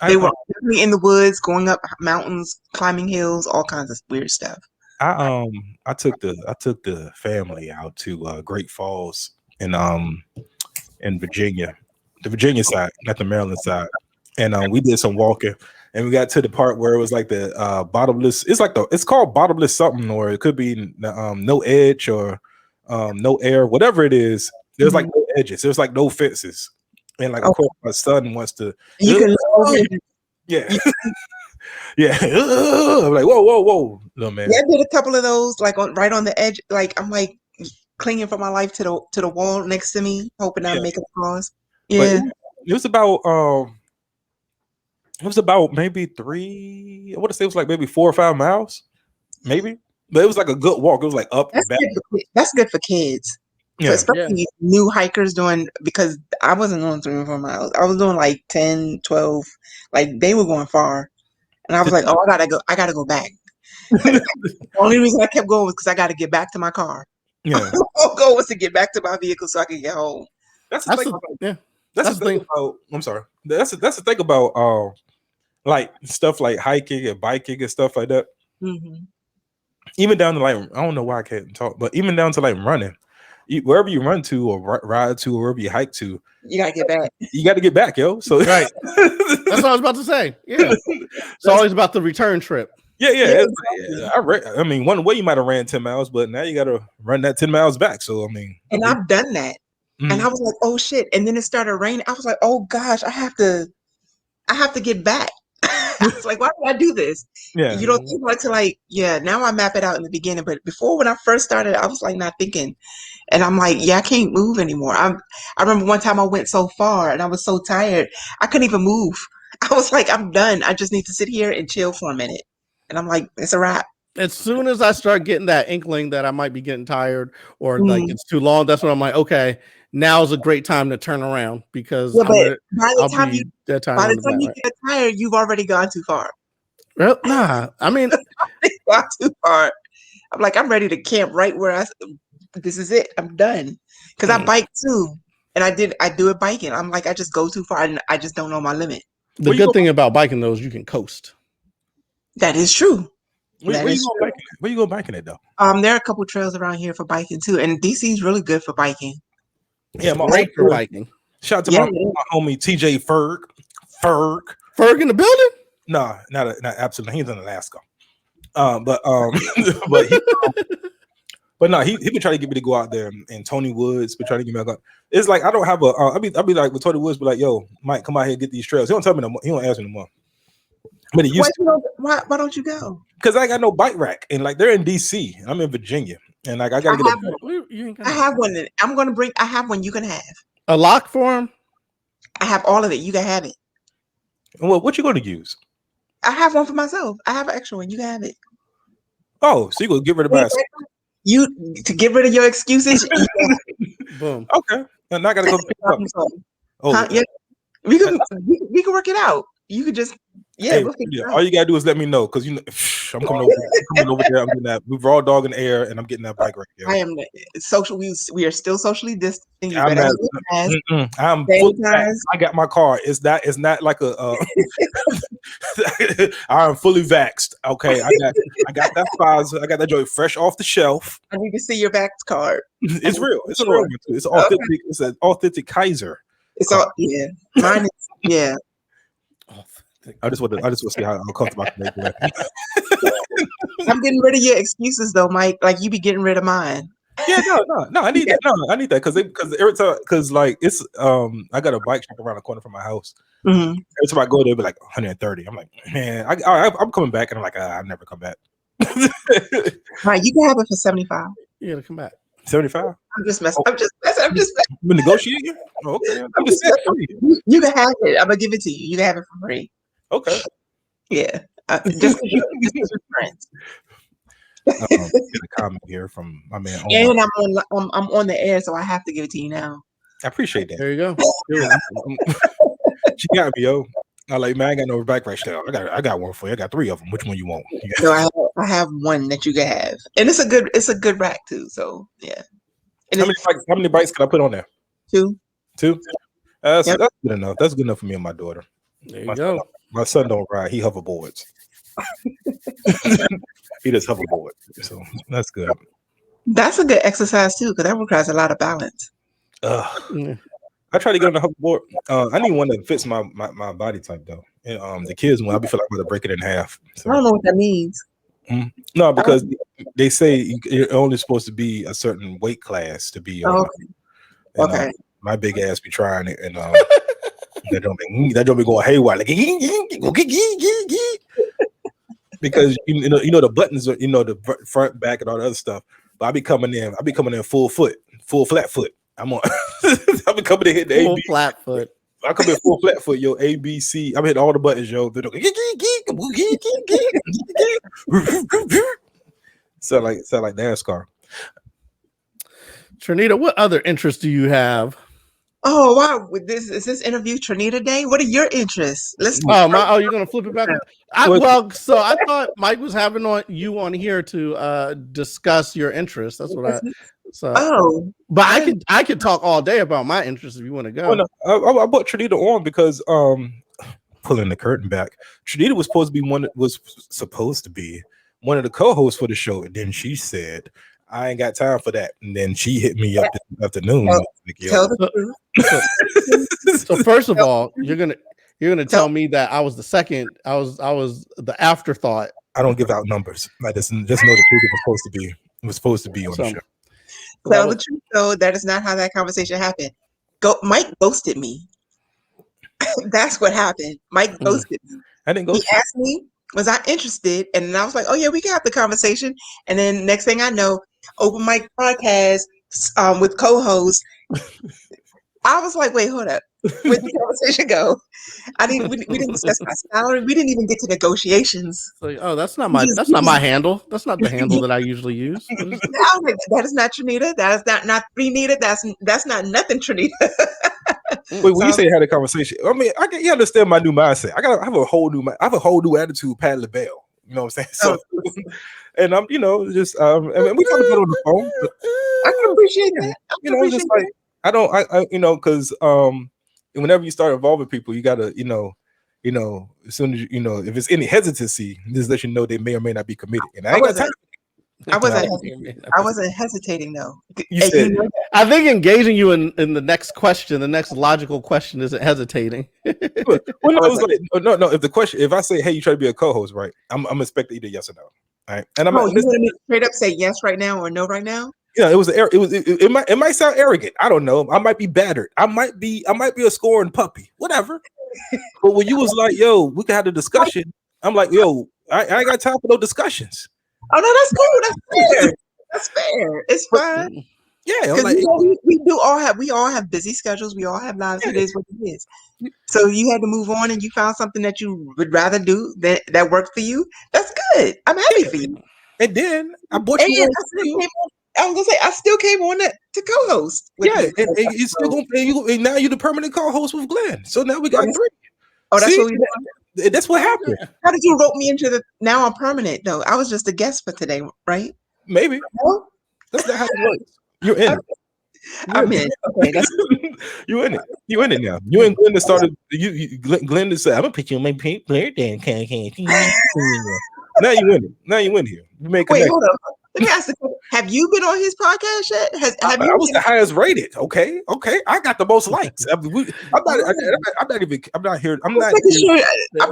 I They were um definitely in the woods, going up mountains, climbing hills, all kinds of weird stuff. I took the family out to Great Falls in Virginia, the Virginia side, not the Maryland side, and we did some walking. And we got to the part where it was like the bottomless. It's called bottomless something, or it could be no edge or no air, whatever it is. There's like Mhm. no edges. There's like no fences, and like of Oh, course my son wants to. you can look over. Yeah, You, yeah. I'm like, whoa, no man. yeah, I did a couple of those, like right on the edge. Like I'm like clinging for my life to the wall next to me, hoping I Yeah, make it across. but Yeah, it was about maybe three. I want to say it was like maybe 4 or 5 miles, maybe. But it was like a good walk. It was like up and that's back. good. That's good for kids, for Yeah, Yeah. especially new hikers doing because I wasn't doing 3 or 4 miles. I was doing like 10, 12. Like they were going far, and I was like, oh, I gotta go. I gotta go back. The only reason I kept going was because I got to get back to my car. yeah. My whole goal was to get back to my vehicle so I could get home. That's the That's thing. the yeah. That's That's the the thing thing. about. I'm sorry. That's the thing about like stuff like hiking and biking and stuff like that. Hmm. Even down to like I don't know why I can't talk, but even down to like running, wherever you run to or ride to or wherever you hike to, You gotta get back. you got to get back, yo. So Right. That's what I was about to say. Yeah. It's always about the return trip. yeah. Yeah, Yeah, I mean, one way you might have ran 10 miles, but now you got to run that 10 miles back. So I mean, and I've done that. And mhm. I was like, oh shit. And then it started raining. I was like, oh gosh, I have to get back. I was like, why did I do this? Yeah, You don't think about it to like, yeah, now I map it out in the beginning. But before when I first started, I was like not thinking. And I'm like, yeah, I can't move anymore. I remember one time I went so far and I was so tired, I couldn't even move. I was like, I'm done. I just need to sit here and chill for a minute. And I'm like, it's a wrap. As soon as I start getting that inkling that I might be getting tired or like Mm. it's too long, that's when I'm like, okay, now is a great time to turn around because Yeah, but I'll be dead tired by on the the time back. you get tired, you've already gone too far. Well, nah, I mean, Gone too far. I'm like, I'm ready to camp right where this is it. I'm done. Because I bike too. And I do it biking. I'm like, I just go too far and I just don't know my limit. the where you good go? thing about biking though is you can coast. That is true. That Where you is go true. biking? Where you go biking at though? There are a couple trails around here for biking too. And DC is really good for biking. Yeah, It's great for biking. shout out to Yeah. my homie TJ Ferg. Ferg in the building? No, not absolutely. He's in Alaska. But but he but no, he been trying to get me to go out there, and Tony Woods been trying to get me to go. It's like I don't have a. I'll be like with Tony Woods, be like, yo, Mike, come out here and get these trails. He don't tell me no more. He don't ask me no more. But he used to Why don't you go? because I got no bike rack, and like they're in DC. I'm in Virginia, and like I gotta get I have one. You ain't got I have one. I have one you can have. a lock for him. I have all of it. You can have it. Well, what you gonna use? I have one for myself. I have an extra one. You can have it. Oh, so you gonna get rid of my You to get rid of your excuses. Boom. okay, and I gotta go pick it up. Huh? Oh, Yeah, we can work it out. You could just Yeah, hey, yeah, all you gotta do is let me know, because you know I'm coming over. I'm coming over there. I'm getting that. We're raw dog in the air, and I'm getting that bike right there. I am social. We are still socially distancing. You I'm better have your mask. I'm fully vaxxed. I got my car. It's not like a. I'm fully vaxxed. Okay, I got that Pfizer. I got that joint fresh off the shelf. I need to see your vax card. It's real. It's a real one too. It's authentic. Okay. It's an authentic Kaiser. It's all Mine is I just want to see how comfortable I can make it. I'm getting rid of your excuses though, Mike. Like you be getting rid of mine. Yeah, no. I need that. No, I need that because every time like it's I got a bike shop around the corner from my house. Mm-hmm. Every time I go there, it'll be like 130. I'm like, man, I'm coming back, and I'm like, I'll never come back. Right, you can have it for 75. You gotta come back. 75. I'm just messing. I'm just messing. You negotiating? Oh, okay. I'm just saying. You can have it. I'm gonna give it to you. You can have it for free. Okay. Yeah. Just because you're friends. Get a comment here from my man. And I'm on the air, so I have to give it to you now. I appreciate that. There you go. She got me, yo. I like, man, I ain't got no back right now. I got one for you. I got 3 of them. Which one you want? No, I have one that you can have, and it's a good rack too. So yeah. And how many bikes can I put on there? 2. 2. That's good enough. That's good enough for me and my daughter. There you go. My son don't ride. He hoverboards. He does hoverboard. So that's good. That's a good exercise too, because that requires a lot of balance. I try to get on the hoverboard. I need one that fits my body type though. And, the kids one, I feel like I'm gonna break it in half. So. I don't know what that means. No, because they say you're only supposed to be a certain weight class to be. Okay. My big ass be trying it, and that don't be going haywire like because you know the buttons are the front, back, and all the other stuff. But I be coming in full flat foot. I'm on. I be coming in hitting the full flat foot. I come in full flat foot, yo. A, B, C. I'm hitting all the buttons, yo. Sound like NASCAR. Trinita, what other interests do you have? Oh wow! Is this interview Trinita Day? What are your interests? Let's. You're gonna flip it back. So I thought Mike was having you on here to discuss your interests. That's what I. So. But I could talk all day about my interests if you want to go. Well, no, I brought Trinita on because pulling the curtain back, Trinita was supposed to be one of the co-hosts for the show, and then she said, I ain't got time for that. And then she hit me up this afternoon. So first of all, you're gonna tell me that I was the second. I was the afterthought. I don't give out numbers. I just know the truth. It was supposed to be on the show. Tell the truth, though. That is not how that conversation happened. Mike ghosted me. That's what happened. Mike ghosted me. I didn't ghost. He asked me, was I interested? And I was like, oh yeah, we can have the conversation. And then next thing I know, open mic podcast with co-host. I was like, wait, hold up. Where'd the conversation go? We didn't discuss my salary. We didn't even get to negotiations. Like, that's not my handle. That's not the handle that I usually use. That is not Trinita. That is not Trinita. That's not nothing, Trinita. Wait, when you say had a conversation, I mean, you understand my new mindset. I have a whole new attitude, Pat LaBelle. You know what I'm saying? So, and I'm, just I mean, we talk about it on the phone. I can appreciate that. Just like I because whenever you start involving people, you gotta, as soon as if it's any hesitancy, just let you know they may or may not be committed. And I wasn't hesitating though. You said, I think engaging you in the next question, the next logical question, isn't hesitating. Well, no. If I say, hey, you try to be a co-host, right? I'm expecting either yes or no. All right, and I'm you want me to straight up say yes right now or no right now? Yeah, it might sound arrogant. I don't know. I might be battered. I might be a scoring puppy. Whatever. But when you was like, yo, we can have a discussion. I'm like, yo, I ain't got time for no discussions. Oh no, that's cool. That's fair. That's fair. It's fine. Yeah, like, we all have busy schedules. We all have lives. It is what it is. So you had to move on, and you found something that you would rather do that worked for you. That's good. I'm happy for you. And then I bought you. I was gonna say I still came on to co-host. Yeah, and it's still gonna pay you. And now you're the permanent co-host with Glenn. So now we got 3. Oh, that's what we That's what happened. How did you rope me into the? Now I'm permanent though. I was just a guest for today, right? Maybe. No? That's not how it works. You're in it. I'm in. Okay, that's You in it. You in it now. You and Glenda started. Glenda said, "I'm gonna put you on my player then." Now you in it. Now you in here. You make. Wait, hold on. Let me ask you, have you been on his podcast yet? I was the highest rated. Okay. I got the most likes. I'm not here. I'm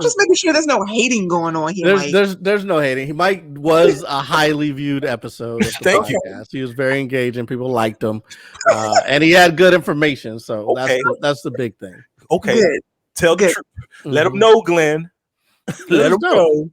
just making sure there's no hating going on here. There's no hating. Mike was a highly viewed episode of the Thank podcast. You. He was very engaging. People liked him, and he had good information. So that's the big thing. Okay, good. Tell the truth. Let him know, Glenn. Let him know.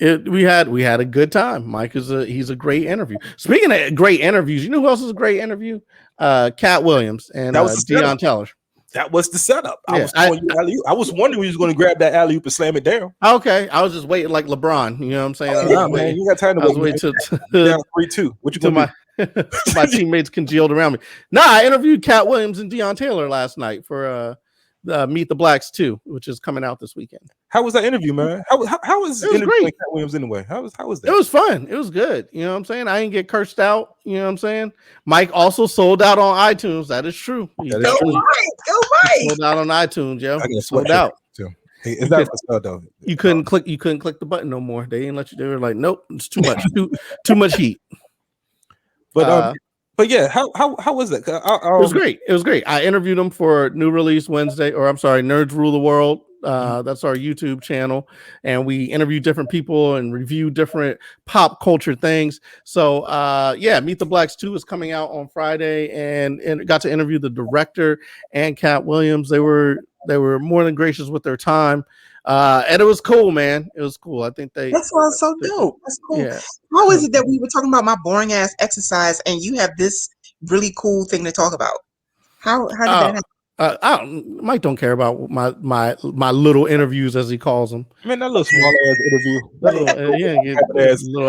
We had a good time. Mike he's a great interview. Speaking of great interviews, you know who else is a great interview? Cat Williams and Deion Teller. That was the setup. I was wondering when you was going to grab that alley oop and slam it down. Okay, I was just waiting like LeBron. You know what I'm saying? Man, you got time to wait till down 3-2. What you gonna do? My teammates congealed around me. Nah, I interviewed Cat Williams and Deion Taylor last night for Meet the Blacks 2, which is coming out this weekend. How was that interview, man? How was interviewing Cat Williams anyway? How was that? It was fun. It was good. You know what I'm saying? I didn't get cursed out. You know what I'm saying? Mike also sold out on iTunes. That is true. Go Mike. Sold out on iTunes, yo. Sold out. Hey, is that though? You couldn't click the button no more. They didn't let you. They were like, nope, it's too much. too much heat. But yeah, how was that? It was great. It was great. I interviewed him for New Release Wednesday, Nerds Rule the World. That's our YouTube channel, and we interview different people and review different pop culture things. So Meet the Blacks 2 is coming out on Friday, and got to interview the director and Cat Williams. They were more than gracious with their time. And it was cool, man. It was cool. I think that sounds so dope. That's cool. Yeah. How is it that we were talking about my boring ass exercise and you have this really cool thing to talk about? How did that happen? Mike don't care about my little interviews, as he calls them. Man, that little small ass interview. Little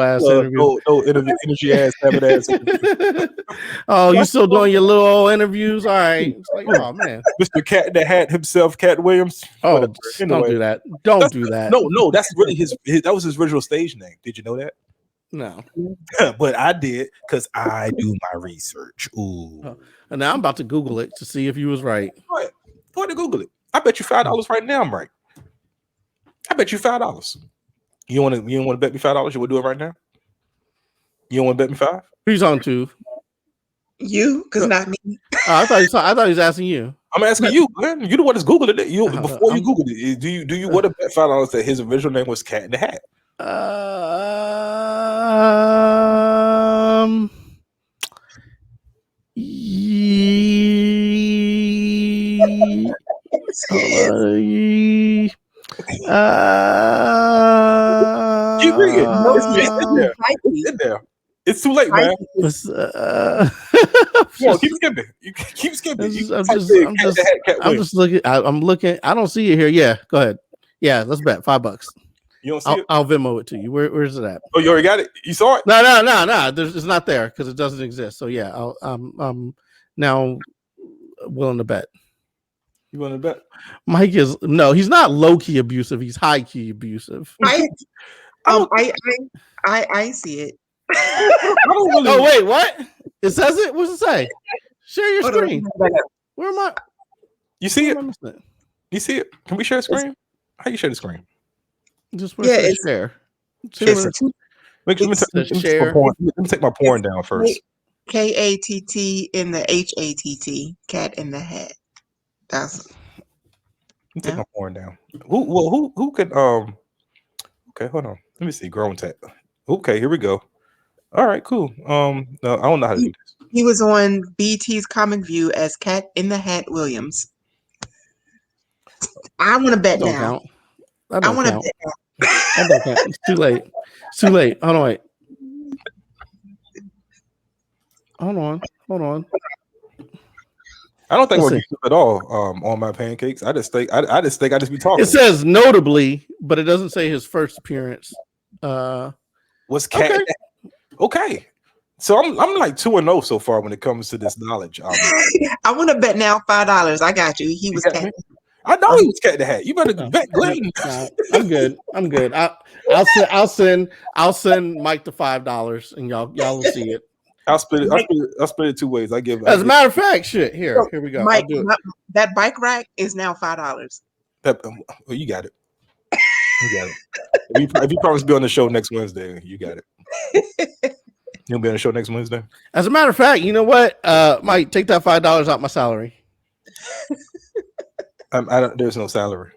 ass interview. No energy ass, habit ass interview. Oh, you still doing your little old interviews? All right. It's like, oh man, Mr. Cat in the Hat himself, Cat Williams. Oh, don't do that. Don't do that. No, that's really his. That was his original stage name. Did you know that? No, but I did because I do my research. Ooh. And now I'm about to Google it to see if you was right. Go ahead and Google it. I bet you $5 right now. I'm right. I bet you $5. You want to bet me $5? You want to do it right now? You don't want to bet me $5? Who's on to? You, because not me. I thought he was asking you. I'm asking you, man. You the one that's Googled it. Before you Googled it, do you want to bet $5 that his original name was Cat in the Hat? Keep reading. It's in there. It's too late, man. Come on, keep skipping. You keep skipping. I'm just looking. I'm looking. I don't see it here. Yeah, go ahead. Yeah, let's bet $5. You don't see it? I'll Venmo it to you. Where's it at? Oh, you already got it? You saw it? No. It's not there because it doesn't exist. So yeah, I'm now willing to bet. You want to bet? Mike he's not low key abusive. He's high key abusive. I see it. Oh wait, what? It says it. What's it say? Share your screen. Where am I? You see it? You see it? Can we share a screen? How you share the screen? Just share. Let me take my porn down first. KATT in the HATT. Cat in the Hat. That's. Let me take my porn down. Who could Okay, hold on. Let me see. Grown tech. Okay, here we go. All right, cool. No, I don't know how to do this. He was on BT's Comic View as Cat in the Hat Williams. I want to bet now. I want to bet now. It's too late. Hold on, wait. Hold on. I don't think we're used at all on my pancakes. I just think I just be talking. It says notably, but it doesn't say his first appearance. Was Cat okay. So I'm like 2-0 so far when it comes to this knowledge. I want to bet now $5. I got you. He was Cat. I know he was Cat in the Hat. You better bet Glenn. No, I'm good. I'll send Mike the $5 and y'all will see it. I'll split it 2 ways. As a matter of fact, shit. Here we go. Mike, I'll do it. That bike rack is now $5. Well, you got it. You got it. If you promise to be on the show next Wednesday, you got it. You'll be on the show next Wednesday. As a matter of fact, you know what? Mike, take that $5 out my salary. There's no salary.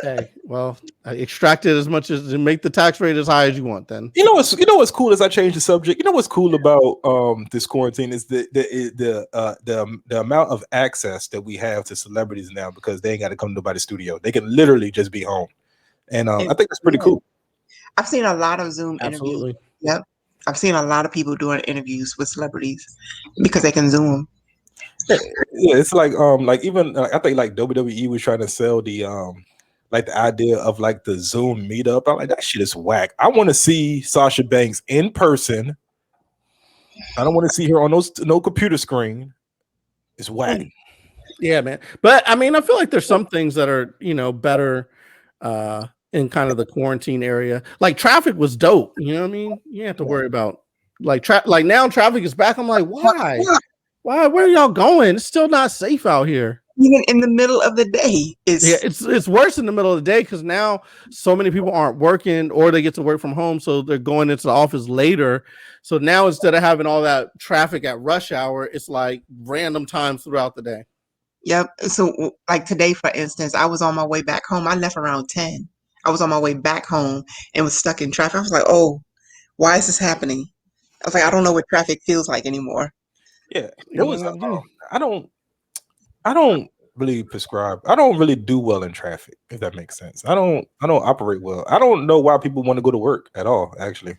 Hey, well, I extract it as much as make the tax rate as high as you want. Then you know what's cool as I change the subject. You know what's cool about this quarantine is the amount of access that we have to celebrities now because they ain't got to come to nobody's studio. They can literally just be home, and I think that's pretty cool. I've seen a lot of Zoom interviews. Yep, I've seen a lot of people doing interviews with celebrities because they can Zoom. Yeah, it's like even I think like WWE was trying to sell the like the idea of like the Zoom meetup. I'm like, that shit is whack. I want to see Sasha Banks in person. I don't want to see her on no computer screen. It's whack. Yeah, man. But I mean, I feel like there's some things that are, better in kind of the quarantine area. Like traffic was dope. You know what I mean? You have to worry about like now traffic is back. I'm like, why? Why? Where are y'all going? It's still not safe out here. Even in the middle of the day, it's worse in the middle of the day because now so many people aren't working or they get to work from home, so they're going into the office later. So now instead of having all that traffic at rush hour, it's like random times throughout the day. Yep. So like today, for instance, I was on my way back home. I left around 10. I was on my way back home and was stuck in traffic. I was like, oh, why is this happening? I was like, I don't know what traffic feels like anymore. Yeah, it was. I don't really prescribe. I don't really do well in traffic, if that makes sense. I don't operate well. I don't know why people want to go to work at all. Actually,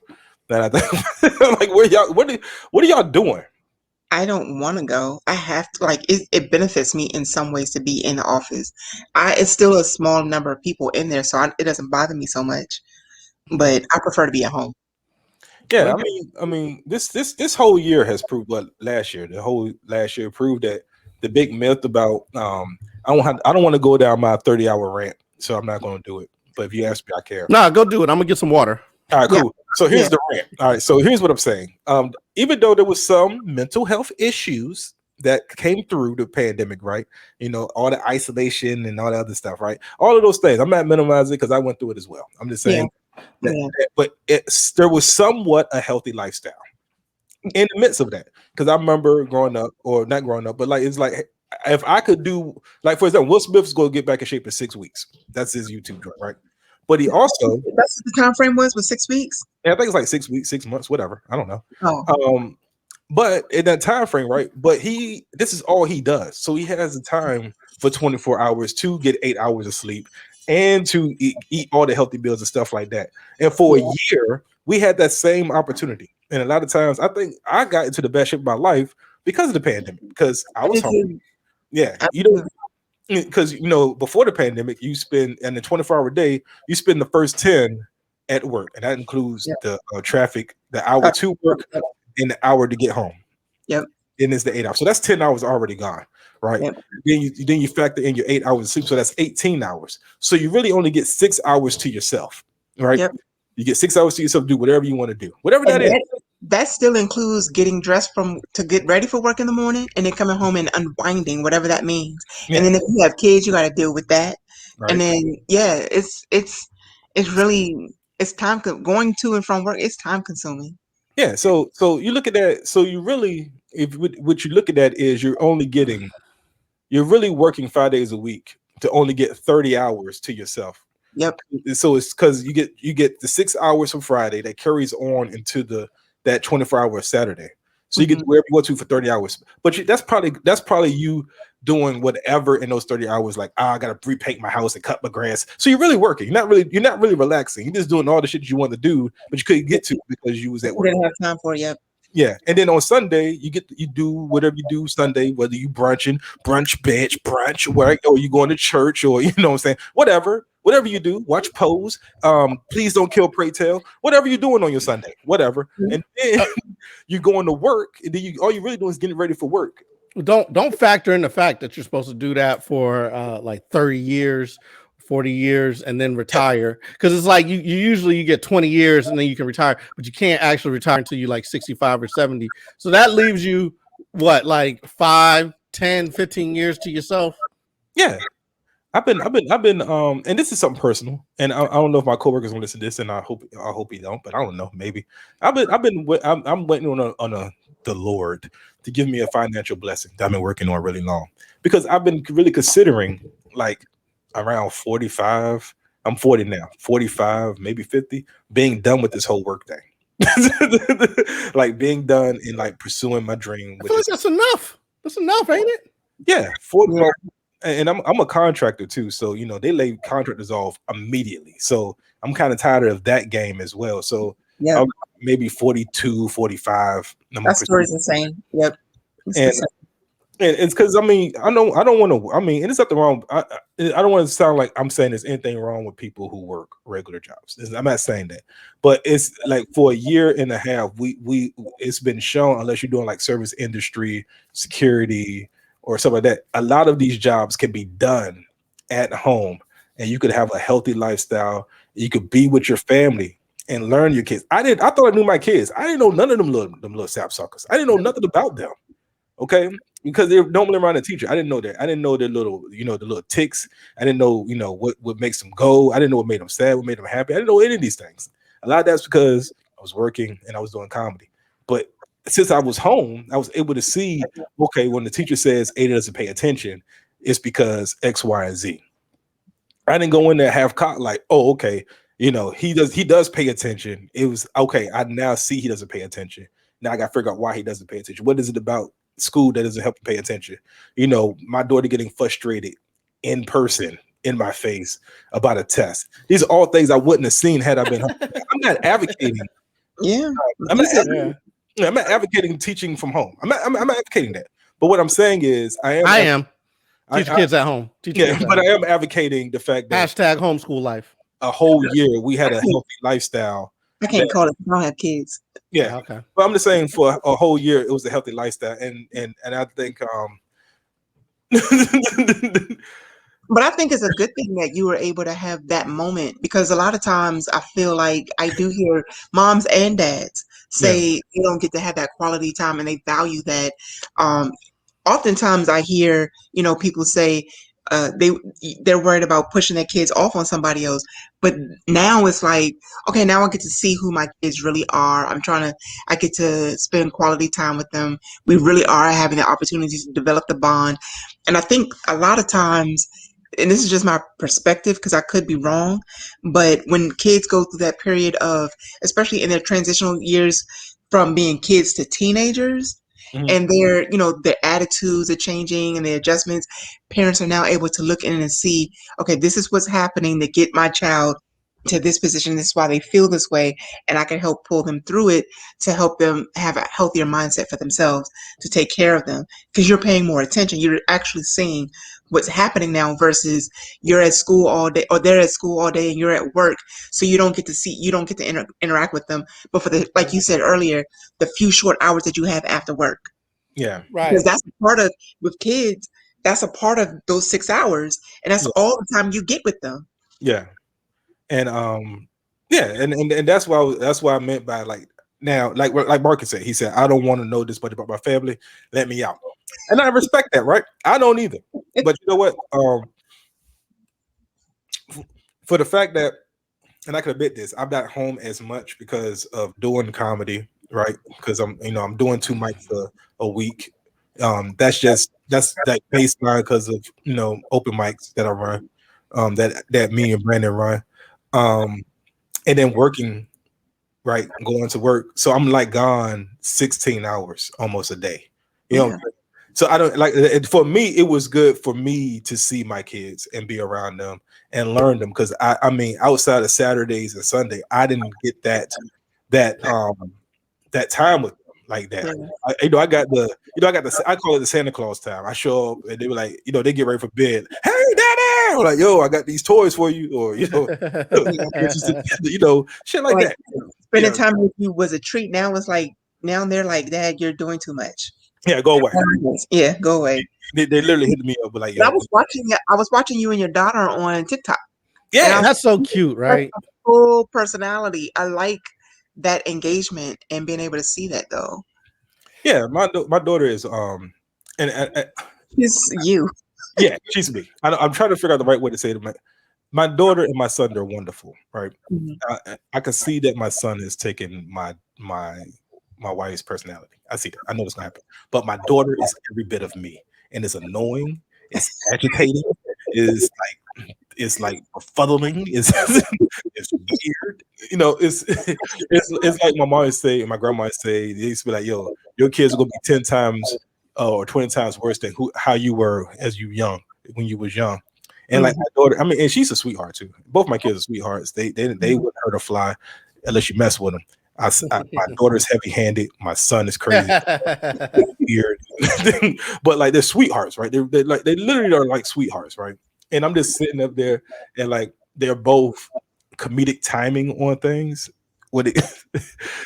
that I think like what are y'all doing? I don't want to go. I have to. Like it benefits me in some ways to be in the office. It's still a small number of people in there, so it doesn't bother me so much. But I prefer to be at home. Yeah, I mean, this whole year has proved what the whole last year proved that the big myth about I don't want to go down my 30-hour rant, so I'm not going to do it. But if you ask me, I care. Nah, go do it. I'm gonna get some water. All right, cool. Yeah. So here's the rant. All right, so here's what I'm saying. Even though there was some mental health issues that came through the pandemic, right? All the isolation and all that other stuff, right? All of those things. I'm not minimizing because I went through it as well. I'm just saying. But there was somewhat a healthy lifestyle in the midst of that, because I remember growing up, or not growing up, but like it's like if I could do, like for example, Will Smith's going to get back in shape in 6 weeks. That's his YouTube joint, right? But he also that's what the time frame was 6 weeks. Yeah, I think it's like 6 weeks, 6 months, whatever. I don't know. But in that time frame, right? But this is all he does, so he has the time for 24 hours to get 8 hours of sleep and to eat all the healthy meals and stuff like that. And for a year, we had that same opportunity. And a lot of times, I think I got into the best shape of my life because of the pandemic, because I was home. Yeah, because before the pandemic, you spend in the 24-hour day, you spend the first 10 at work, and that includes the traffic, the hour to work, and the hour to get home. Yep. And it's the 8 hours, so that's 10 hours already gone. Right. Yep. Then you factor in your 8 hours of sleep, so that's 18 hours. So you really only get 6 hours to yourself, right? Yep. You get 6 hours to yourself, do whatever you want to do, whatever that is. That still includes getting dressed to get ready for work in the morning, and then coming home and unwinding, whatever that means. Yeah. And then if you have kids, you got to deal with that. Right. And then it's really time going to and from work. It's time consuming. Yeah. So you look at that. So you really, what you look at that is you're really working 5 days a week to only get 30 hours to yourself. Yep. So it's because you get the 6 hours from Friday that carries on into that 24-hour Saturday. So you get to wherever you want to for 30 hours. But that's probably you doing whatever in those 30 hours. Like, I got to repaint my house and cut my grass. So you're really working. You're not really relaxing. You're just doing all the shit you want to do, but you couldn't get to because you was at work. You didn't have time for it. Yep. Yeah, and then on Sunday you do whatever you do Sunday, whether you brunch, right? Or you going to church, or what I'm saying, whatever you do, watch Pose, Please Don't Kill, Pray Tell, whatever you're doing on your Sunday, whatever, and then you're going to work, and then all you really doing is getting ready for work, don't factor in the fact that you're supposed to do that for like 30 years, 40 years, and then retire. Because it's like you usually you get 20 years and then you can retire, but you can't actually retire until you like 65 or 70. So that leaves you what, like 5, 10, 15 years to yourself. Yeah. I've been, and this is something personal, and I don't know if my coworkers will listen to this, and I hope he don't, but I don't know, maybe. I'm waiting on the Lord to give me a financial blessing that I've been working on really long, because I've been really considering like around 45. I'm 40 now, 45, maybe 50, being done with this whole work thing, like being done and like pursuing my dream. I feel like that's enough. That's enough, ain't it? Yeah, 40. Yeah. And I'm a contractor too, so you know they lay contractors off immediately. So I'm kind of tired of that game as well. So yeah, maybe 42, 45. That story's insane. Yep. And it's because I mean I don't want to. I mean, and there's nothing wrong. I don't want to sound like I'm saying there's anything wrong with people who work regular jobs. I'm not saying that, but it's like for a year and a half, we it's been shown, unless you're doing like service industry, security, or something like that, a lot of these jobs can be done at home, and you could have a healthy lifestyle. You could be with your family and learn your kids. I thought I knew my kids. I didn't know none of them little sapsuckers. I didn't know nothing about them. Okay, because they're normally around a teacher. I didn't know that. I didn't know their little, the little ticks. I didn't know, what makes them go. I didn't know what made them sad, what made them happy. I didn't know any of these things. A lot of that's because I was working and I was doing comedy. But since I was home, I was able to see, okay, when the teacher says Ada doesn't pay attention, it's because X, Y, and Z. I didn't go in there half cocked like, oh, okay, he does pay attention. It was okay. I now see he doesn't pay attention. Now I got to figure out why he doesn't pay attention. What is it about school that doesn't help him pay attention? My daughter getting frustrated in person in my face about a test. These are all things I wouldn't have seen had I been home. I'm not advocating. Yeah. I'm not advocating teaching from home. I'm not advocating that. But what I'm saying is I am. Teach kids at home. I am advocating the fact that hashtag homeschool life. A whole year we had a healthy lifestyle. I can't call it. I don't have kids. Yeah. Okay. But I'm just saying for a whole year it was a healthy lifestyle, and I think But I think it's a good thing that you were able to have that moment, because a lot of times I feel like I do hear moms and dads say they don't get to have that quality time and they value that. Oftentimes I hear, people say they're worried about pushing their kids off on somebody else. But now it's like, okay, now I get to see who my kids really are. I get to spend quality time with them. We really are having the opportunity to develop the bond. And I think a lot of times, and this is just my perspective because I could be wrong, but when kids go through that period of, especially in their transitional years from being kids to teenagers, and their attitudes are changing and their adjustments, parents are now able to look in and see, okay, this is what's happening to get my child to this position. This is why they feel this way, and I can help pull them through it to help them have a healthier mindset for themselves, to take care of them, because you're paying more attention. You're actually seeing what's happening now versus you're at school all day, or they're at school all day and you're at work, so you don't get to interact with them. But for like you said earlier, the few short hours that you have after work. Yeah, right. Because that's a part of, with kids, that's a part of those 6 hours, and that's all the time you get with them. Yeah. And and that's why I meant by like, now, like Marcus said, he said, I don't want to know this much about my family. Let me out. And I respect that, right? I don't either. But you know what? For the fact that, and I can admit this, I'm not home as much because of doing comedy, right? Because I'm doing 2 mics a week. That's that baseline because of open mics that I run, that me and Brandon run. And then working, right, going to work. So I'm like gone 16 hours almost a day. So I don't like, for me, it was good for me to see my kids and be around them and learn them. Cause I mean, outside of Saturdays and Sunday, I didn't get that time with them like that. Yeah. I call it the Santa Claus time. I show up and they were like, they get ready for bed. Hey, Daddy! I'm like, yo, I got these toys for you, or shit like that. Spending time with you was a treat. Now it's like, now they're like, Dad, you're doing too much. Yeah, go away. Yeah, go away. They literally hit me up with like, yo, I was watching you and your daughter on TikTok. yeah, that's so cute, right? That's a full personality. I like that engagement and being able to see that though. yeah. My daughter is and It's you. yeah, she's me. I'm trying to figure out the right way to say it. My daughter and my son are wonderful, right? Mhm. I can see that my son is taking my wife's personality. I see that. I know it's gonna happen. But my daughter is every bit of me, and it's annoying. It's agitating. It's like befuddling. It's weird. You know, it's like my mom would say, and my grandma would say. They used to be like, "Yo, your kids are gonna be 10 times or 20 times worse than how you were when you was young." And like my daughter, I mean, and she's a sweetheart too. Both my kids are sweethearts. They wouldn't hurt a fly unless you mess with them. My daughter's heavy-handed. My son is crazy, weird, but like they're sweethearts, right? They literally are like sweethearts, right? And I'm just sitting up there, and like they're both comedic timing on things. What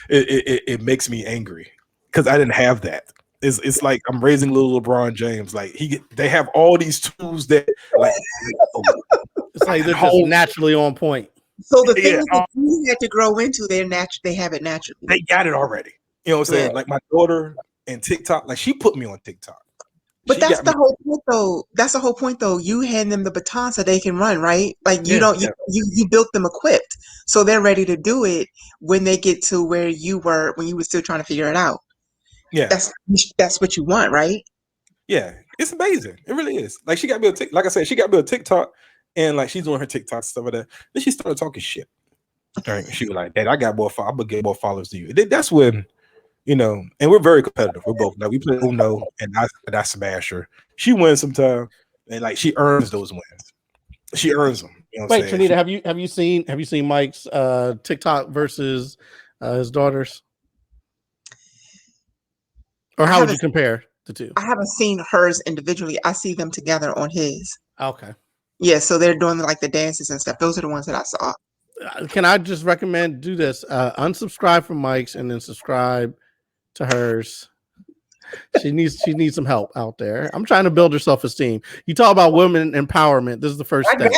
it makes me angry because I didn't have that. It's like I'm raising little LeBron James. Like they have all these tools that like it's like they're just naturally on point. So the things that you had to grow into, they have it naturally. They got it already. You know what I'm saying? Like my daughter and TikTok, like she put me on TikTok. But that's the whole point though. That's the whole point though. You hand them the baton so they can run, right? Like you built them equipped. So they're ready to do it when they get to where you were when you were still trying to figure it out. Yeah. That's what you want, right? Yeah. It's amazing. It really is. Like she got me like I said, she got me a TikTok and like she's doing her TikTok stuff like that. Then she started talking shit. Right. She was like, "Dad, I got more I'm gonna get more followers than you." That's when, you know, and we're very competitive. We're both like we play Uno and I smash her. She wins sometimes and like she earns those wins. She earns them. You know what Wait, Trinita, have you seen Mike's TikTok versus his daughters? Or how would you compare the two? I haven't seen hers individually. I see them together on his. Okay. Yeah, so they're doing like the dances and stuff. Those are the ones that I saw. Can I just recommend do this? Unsubscribe from Mike's and then subscribe to hers. She needs some help out there. I'm trying to build her self-esteem. You talk about women empowerment. This is the first step.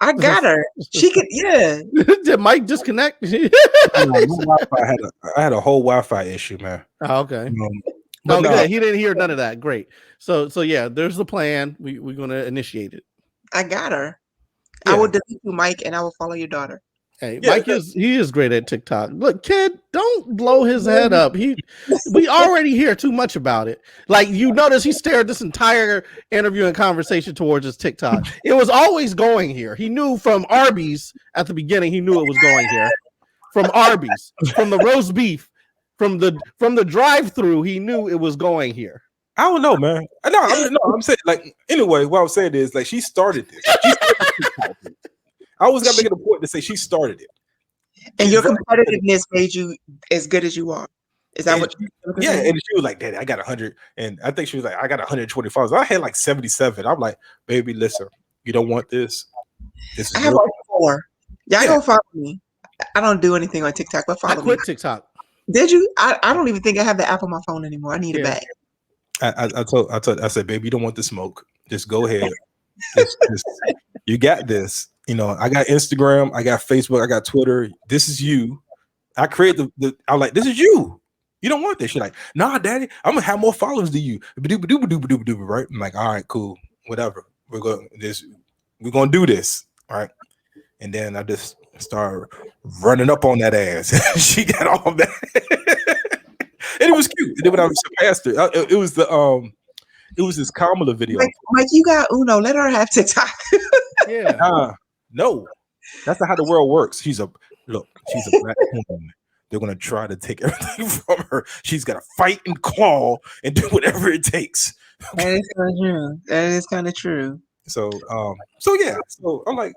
I got her. She could, yeah. Did Mike disconnect? I had a whole Wi-Fi issue, man. Oh, okay. No, he didn't hear none of that. Great. So yeah, there's the plan. We're gonna initiate it. I got her. Yeah. I will delete you, Mike, and I will follow your daughter. Hey, Mike is great at TikTok. Look, kid, don't blow his head up. We already hear too much about it. Like you notice he stared this entire interview and conversation towards his TikTok. It was always going here. He knew from Arby's at the beginning, he knew it was going here. From Arby's, from the roast beef, from the drive-through, he knew it was going here. I don't know, man. I'm saying like anyway, what I'm saying is like she started this. I always got to make it a point to say she started it. And your competitiveness made you as good as you are. Is that what? Yeah, and she was like, "Daddy, I got 100," and I think she was like, "I got 120 followers." I had like 77. I'm like, "Baby, listen, you don't want this. This is I have like 4. Y'all don't follow me. I don't do anything on TikTok, but follow me. I quit TikTok. Did you? I don't even think I have the app on my phone anymore. I need it back. I said, "Baby, you don't want the smoke. Just go ahead. You got this." You know, I got Instagram, I got Facebook, I got Twitter. This is you. I create I'm like, this is you. You don't want this. She's like, nah, Daddy, I'm gonna have more followers than you. Right? I'm like, all right, cool, whatever. We're gonna do this, right? And then I just started running up on that ass. She got all that, and it was cute. And then when I surpassed her, it was this Kamala video. Mike, you got Uno. Let her have TikTok. Yeah. No, that's not how the world works. She's a black woman. They're gonna try to take everything from her. She's gotta fight and claw and do whatever it takes. That is kind of true. That is kind of true. So yeah. So I'm like,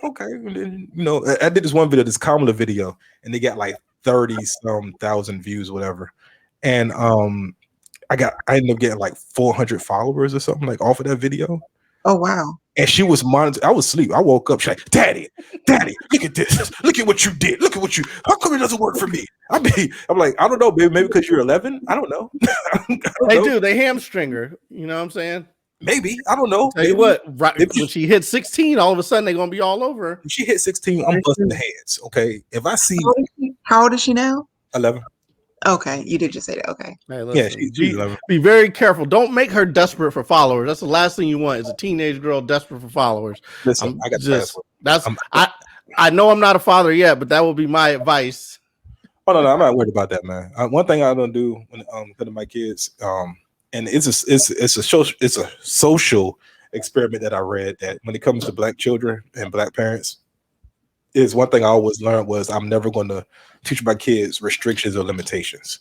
okay. And then, you know, I did this one video, this Kamala video, and they got like 30-some thousand views, whatever. And I ended up getting like 400 followers or something like off of that video. Oh wow. And she was monitoring. I was asleep. I woke up. She's like, Daddy, look at this. Look at what you did. Look at what you. How come it doesn't work for me? I'm like, I don't know, baby. Maybe because you're 11. I don't know. They do. They hamstring her. You know what I'm saying? Maybe. I don't know. Tell you what, right when she hit 16, all of a sudden they're gonna be all over her. If she hit 16, I'm busting the heads. Okay. If I see how old is she now? 11. Okay, you did just say that. Okay. Hey, listen, yeah, she's 11. Be very careful. Don't make her desperate for followers. That's the last thing you want is a teenage girl desperate for followers. Listen, I got just I know I'm not a father yet, but that will be my advice. Oh no, I'm not worried about that, man. One thing I don't do when to my kids, and it's a social experiment that I read that when it comes to Black children and Black parents, is one thing I always learned was I'm never going to teach my kids restrictions or limitations.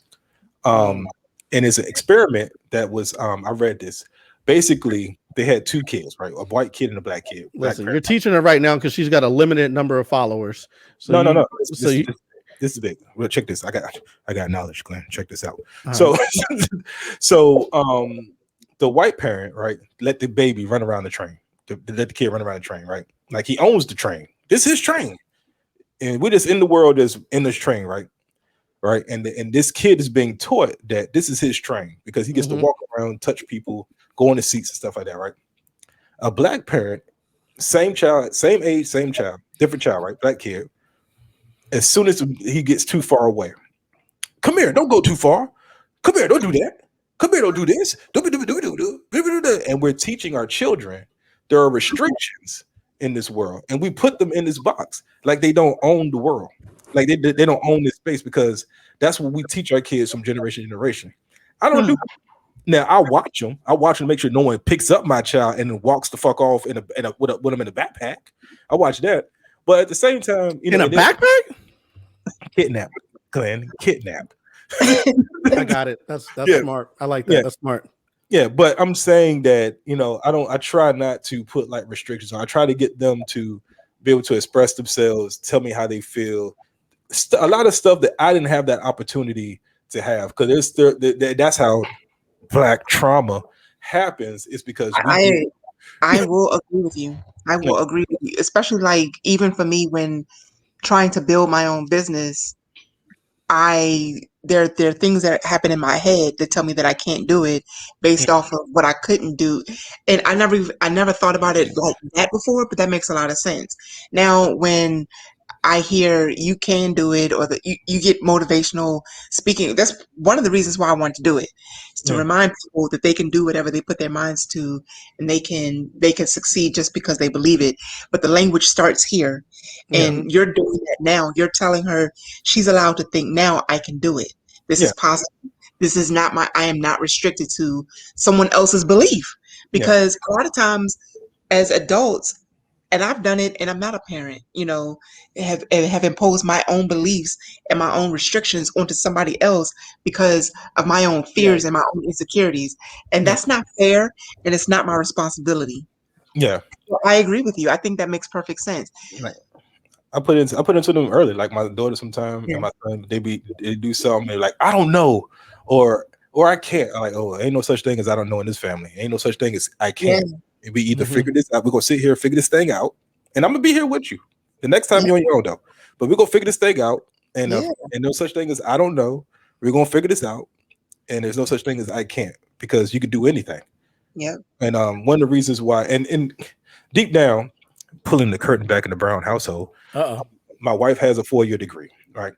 And it's an experiment that was I read this. Basically, they had two kids, right? A white kid and a Black kid. Listen, you're teaching her right now because she's got a limited number of followers. So no. This is big. Well, check this. I got knowledge, Glenn. Check this out. All So the white parent, right, let the baby run around the train. Let the kid run around the train, right? Like he owns the train. This is his train. And we're just in the world that's in this train, right? Right. And this kid is being taught that this is his train because he gets to walk around, touch people, go in the seats and stuff like that, right? A Black parent, same child, same age, same child, different child, right? Black kid. As soon as he gets too far away, come here, don't go too far. Come here, don't do that. Come here, don't do this. Do that. And we're teaching our children there are restrictions in this world, and we put them in this box like they don't own the world, like they don't own this space, because that's what we teach our kids from generation to generation. I don't do. Now I watch them to make sure no one picks up my child and then walks the fuck off with them in a backpack. I watch that. But at the same time, in a backpack, kidnap, Glenn, kidnap. I got it. That's smart. I like that. Yeah. That's smart. Yeah, but I'm saying that I try not to put like restrictions on. I try to get them to be able to express themselves, tell me how they feel. A lot of stuff that I didn't have that opportunity to have, because that's how Black trauma happens. Is because I will agree with you. I will agree with you, especially like even for me when trying to build my own business, there are things that happen in my head that tell me that I can't do it based off of what I couldn't do. And I never thought about it like that before, but that makes a lot of sense. Now when I hear you can do it, or that you get motivational speaking. That's one of the reasons why I want to do it, is to remind people that they can do whatever they put their minds to, and they can succeed just because they believe it. But the language starts here, and you're doing that now. You're telling her she's allowed to think now. I can do it. This is possible. This is not I am not restricted to someone else's belief, because a lot of times as adults, and I've done it, and I'm not a parent, have imposed my own beliefs and my own restrictions onto somebody else because of my own fears and my own insecurities. And that's not fair, and it's not my responsibility. Yeah. So I agree with you. I think that makes perfect sense. Right. I put into them early, like my daughter sometimes and my son, they do something, they're like, I don't know, or I can't. I'm like, oh, ain't no such thing as I don't know in this family. Ain't no such thing as I can't. And we either figure this out, we're gonna sit here, figure this thing out, and I'm gonna be here with you the next time you're on your own though. But we're gonna figure this thing out, and no such thing as I don't know. We're gonna figure this out, and there's no such thing as I can't, because you can do anything. Yeah. And one of the reasons why, and deep down, pulling the curtain back in the Brown household, my wife has a 4-year degree, right?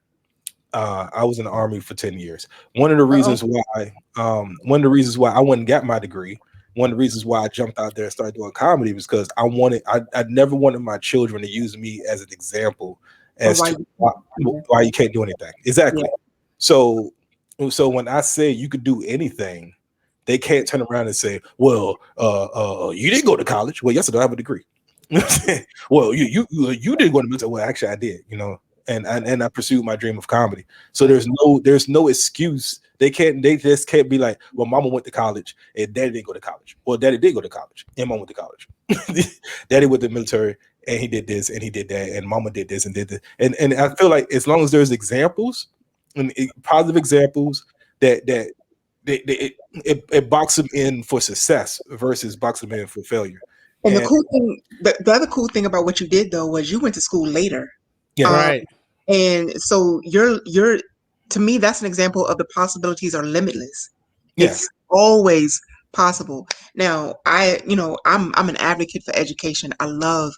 I was in the Army for 10 years. One of the reasons why I went and got my degree, one of the reasons why I jumped out there and started doing comedy was because I never wanted my children to use me as an example as to why you can't do anything. Exactly. Yeah. So when I say you could do anything, they can't turn around and say, well, you didn't go to college. Well, yes, I don't have a degree. Well, you didn't go to military. Well, actually I did, and I pursued my dream of comedy. So there's no excuse. They just can't be like, well, mama went to college and daddy didn't go to college. Well, daddy did go to college and mama went to college. Daddy went to the military and he did this and he did that, and mama did this and did this. And I feel like as long as there's examples and positive examples that it box them in for success versus box them in for failure. And the cool thing, the other cool thing about what you did though was you went to school later. Yeah. Right. And so you're to me, that's an example of the possibilities are limitless. Yeah. It's always possible. Now, I'm an advocate for education. I love,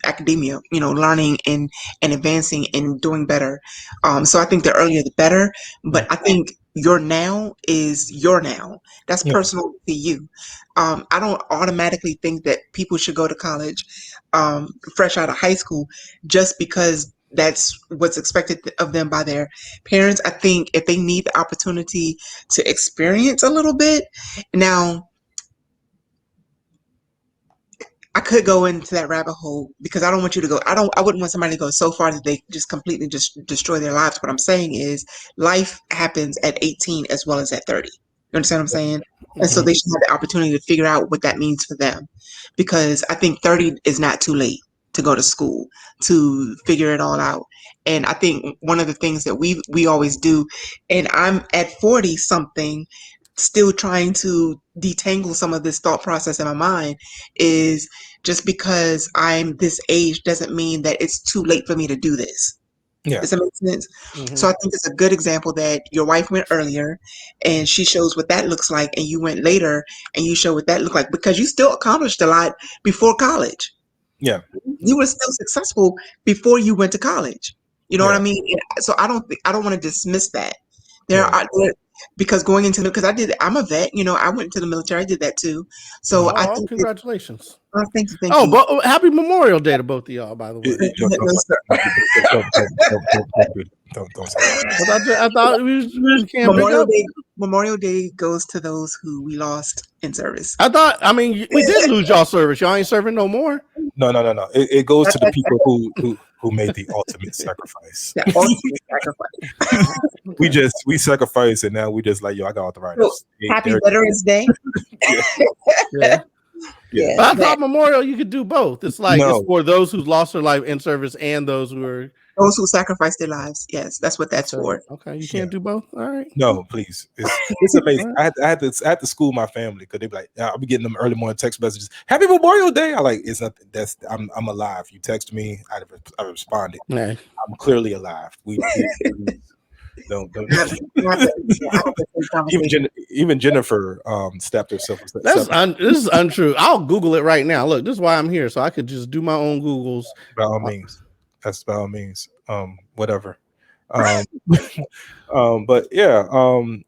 academia, learning and advancing and doing better. So I think the earlier the better, but I think your now is your now. That's Yeah. personal to you. I don't automatically think that people should go to college fresh out of high school just because that's what's expected of them by their parents. I think if they need the opportunity to experience a little bit. Now, I could go into that rabbit hole because I don't want you to go. I wouldn't want somebody to go so far that they just completely just destroy their lives. What I'm saying is life happens at 18 as well as at 30. You understand what I'm saying? And so they should have the opportunity to figure out what that means for them, because I think 30 is not too late to go to school to figure it all out. And I think one of the things that we always do, and I'm at 40 something, still trying to detangle some of this thought process in my mind, is just because I'm this age doesn't mean that it's too late for me to do this. Yeah. Does that make sense? So I think it's a good example that your wife went earlier and she shows what that looks like, and you went later and you show what that looked like, because you still accomplished a lot before college. Yeah. You were still successful before you went to college. You know what I Yeah. mean? So I don't want to dismiss that. Yeah. Because I'm a vet, I went to the military, I did that too. So I Oh, think congratulations. thank you. Oh, but happy Memorial Day to both of y'all, by the way. Don't say that. I thought we can't pick up. Memorial Day goes to those who we lost in service. We did lose y'all service. Y'all ain't serving no more. No. It goes to the people who made the ultimate sacrifice. The ultimate sacrifice. we sacrificed, and now we just like, yo, I got arthritis. Happy Veterans Day. Yeah. But I thought Memorial you could do both. It's like it's for those who lost their life in service and those who sacrificed their lives. Yes, that's what that's for. Okay, you can't do both. All right. No, please. It's amazing. I had to school my family because they be like, I'll be getting them early morning text messages. Happy Memorial Day. I like, it's nothing. I'm alive. You text me, I responded. Yeah. I'm clearly alive. Don't. Even Jennifer stabbed herself. This is untrue. I'll Google it right now. Look, this is why I'm here, so I could just do my own Googles. By all means, that's by all means. Whatever. But yeah,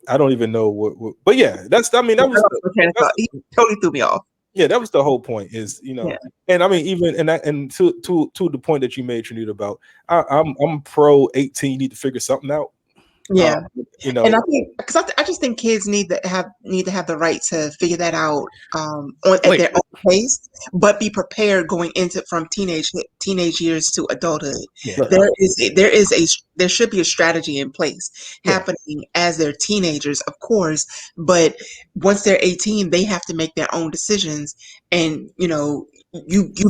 I don't even know what. But yeah, that was he totally threw me off. Yeah, that was the whole point. Is and I mean and to the point that you made, Trinita, about I'm pro 18. You need to figure something out. Yeah, and I think because I just think kids need to have the right to figure that out at their own pace, but be prepared going into from teenage years to adulthood. Yeah. There should be a strategy in place happening as they're teenagers, of course, but once they're 18, they have to make their own decisions, and you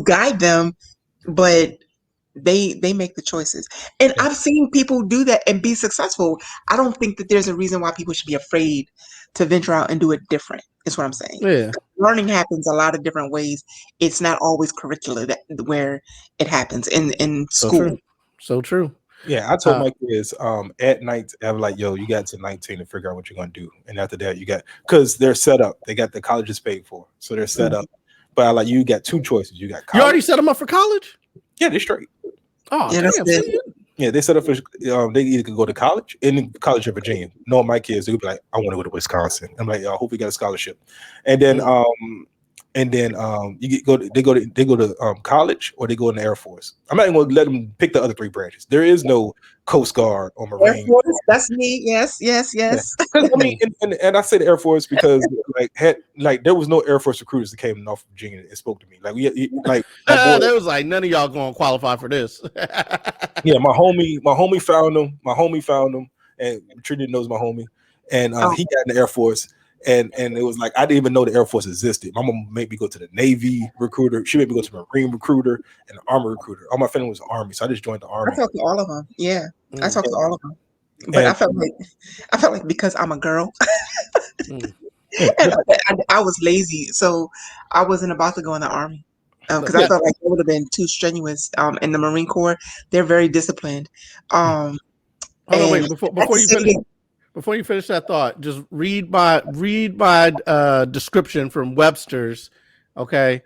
guide them, but they make the choices. And I've seen people do that and be successful. I don't think that there's a reason why people should be afraid to venture out and do it different, is what I'm saying. Yeah. Learning happens a lot of different ways. It's not always curricular where it happens in school. So true. Yeah, I told my kids at night, I'm like, yo, you got to 19 to figure out what you're going to do. And after that, because they're set up. They got the colleges paid for. So they're set up. But I like, you got two choices. You got college. You already set them up for college? Yeah, they're straight. Oh, yeah, they set up for they either could go to college in College of Virginia. Knowing my kids, they would be like, I want to go to Wisconsin. I'm like, I hope we got a scholarship. And then they go to college or they go in the Air Force. I'm not even going to let them pick the other three branches. There is no Coast Guard or Marine. Air Force, that's me. Yes. Yeah. I mean, and I say the Air Force because there was no Air Force recruiters that came in North Virginia and spoke to me. There was like none of y'all going to qualify for this. Yeah, my homie found them, and Trinity knows my homie, and he got in the Air Force. And it was like, I didn't even know the Air Force existed. My mom made me go to the Navy recruiter. She made me go to the Marine recruiter and the Army recruiter. All my family was Army, so I just joined the Army. I talked to all of them. Yeah, I talked to all of them. But I felt like because I'm a girl, I was lazy, so I wasn't about to go in the Army because I felt like it would have been too strenuous. In the Marine Corps, they're very disciplined. Hold on, wait before you finish that thought. Just read my description from Webster's, okay?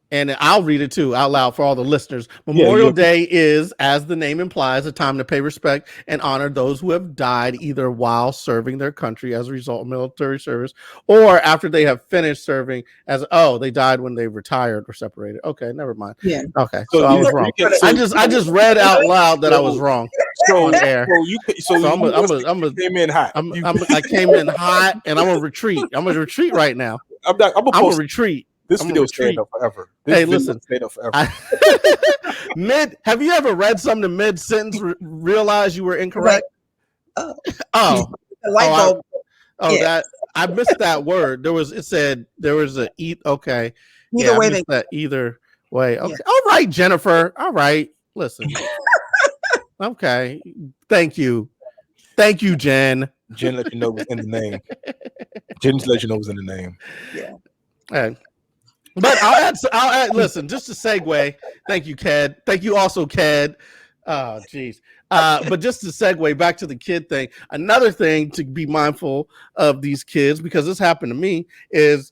And I'll read it too out loud for all the listeners. Memorial Day is, as the name implies, a time to pay respect and honor those who have died either while serving their country as a result of military service or after they have finished serving they died when they retired or separated. Okay, never mind. Yeah. Okay, so I was wrong. I just read out loud that I was wrong on air. You came in hot. I came in hot, and I'm gonna retreat. I'm gonna retreat right now. I'm gonna retreat. This video stayed up forever. Listen. Stayed up forever. Have you ever read something mid sentence, realize you were incorrect? That I missed that word. There was a eat. Okay. Either way, either way. Okay. Yeah. All right, Jennifer. All right. Listen. Okay. Thank you, Jen. Jen let you know what's in the name. Jen let you know what's in the name. Yeah. All right. But I'll add. Listen, just to segue. Thank you, Ked. Thank you, also, Ked. Oh, geez. But just to segue back to the kid thing, another thing to be mindful of these kids, because this happened to me, is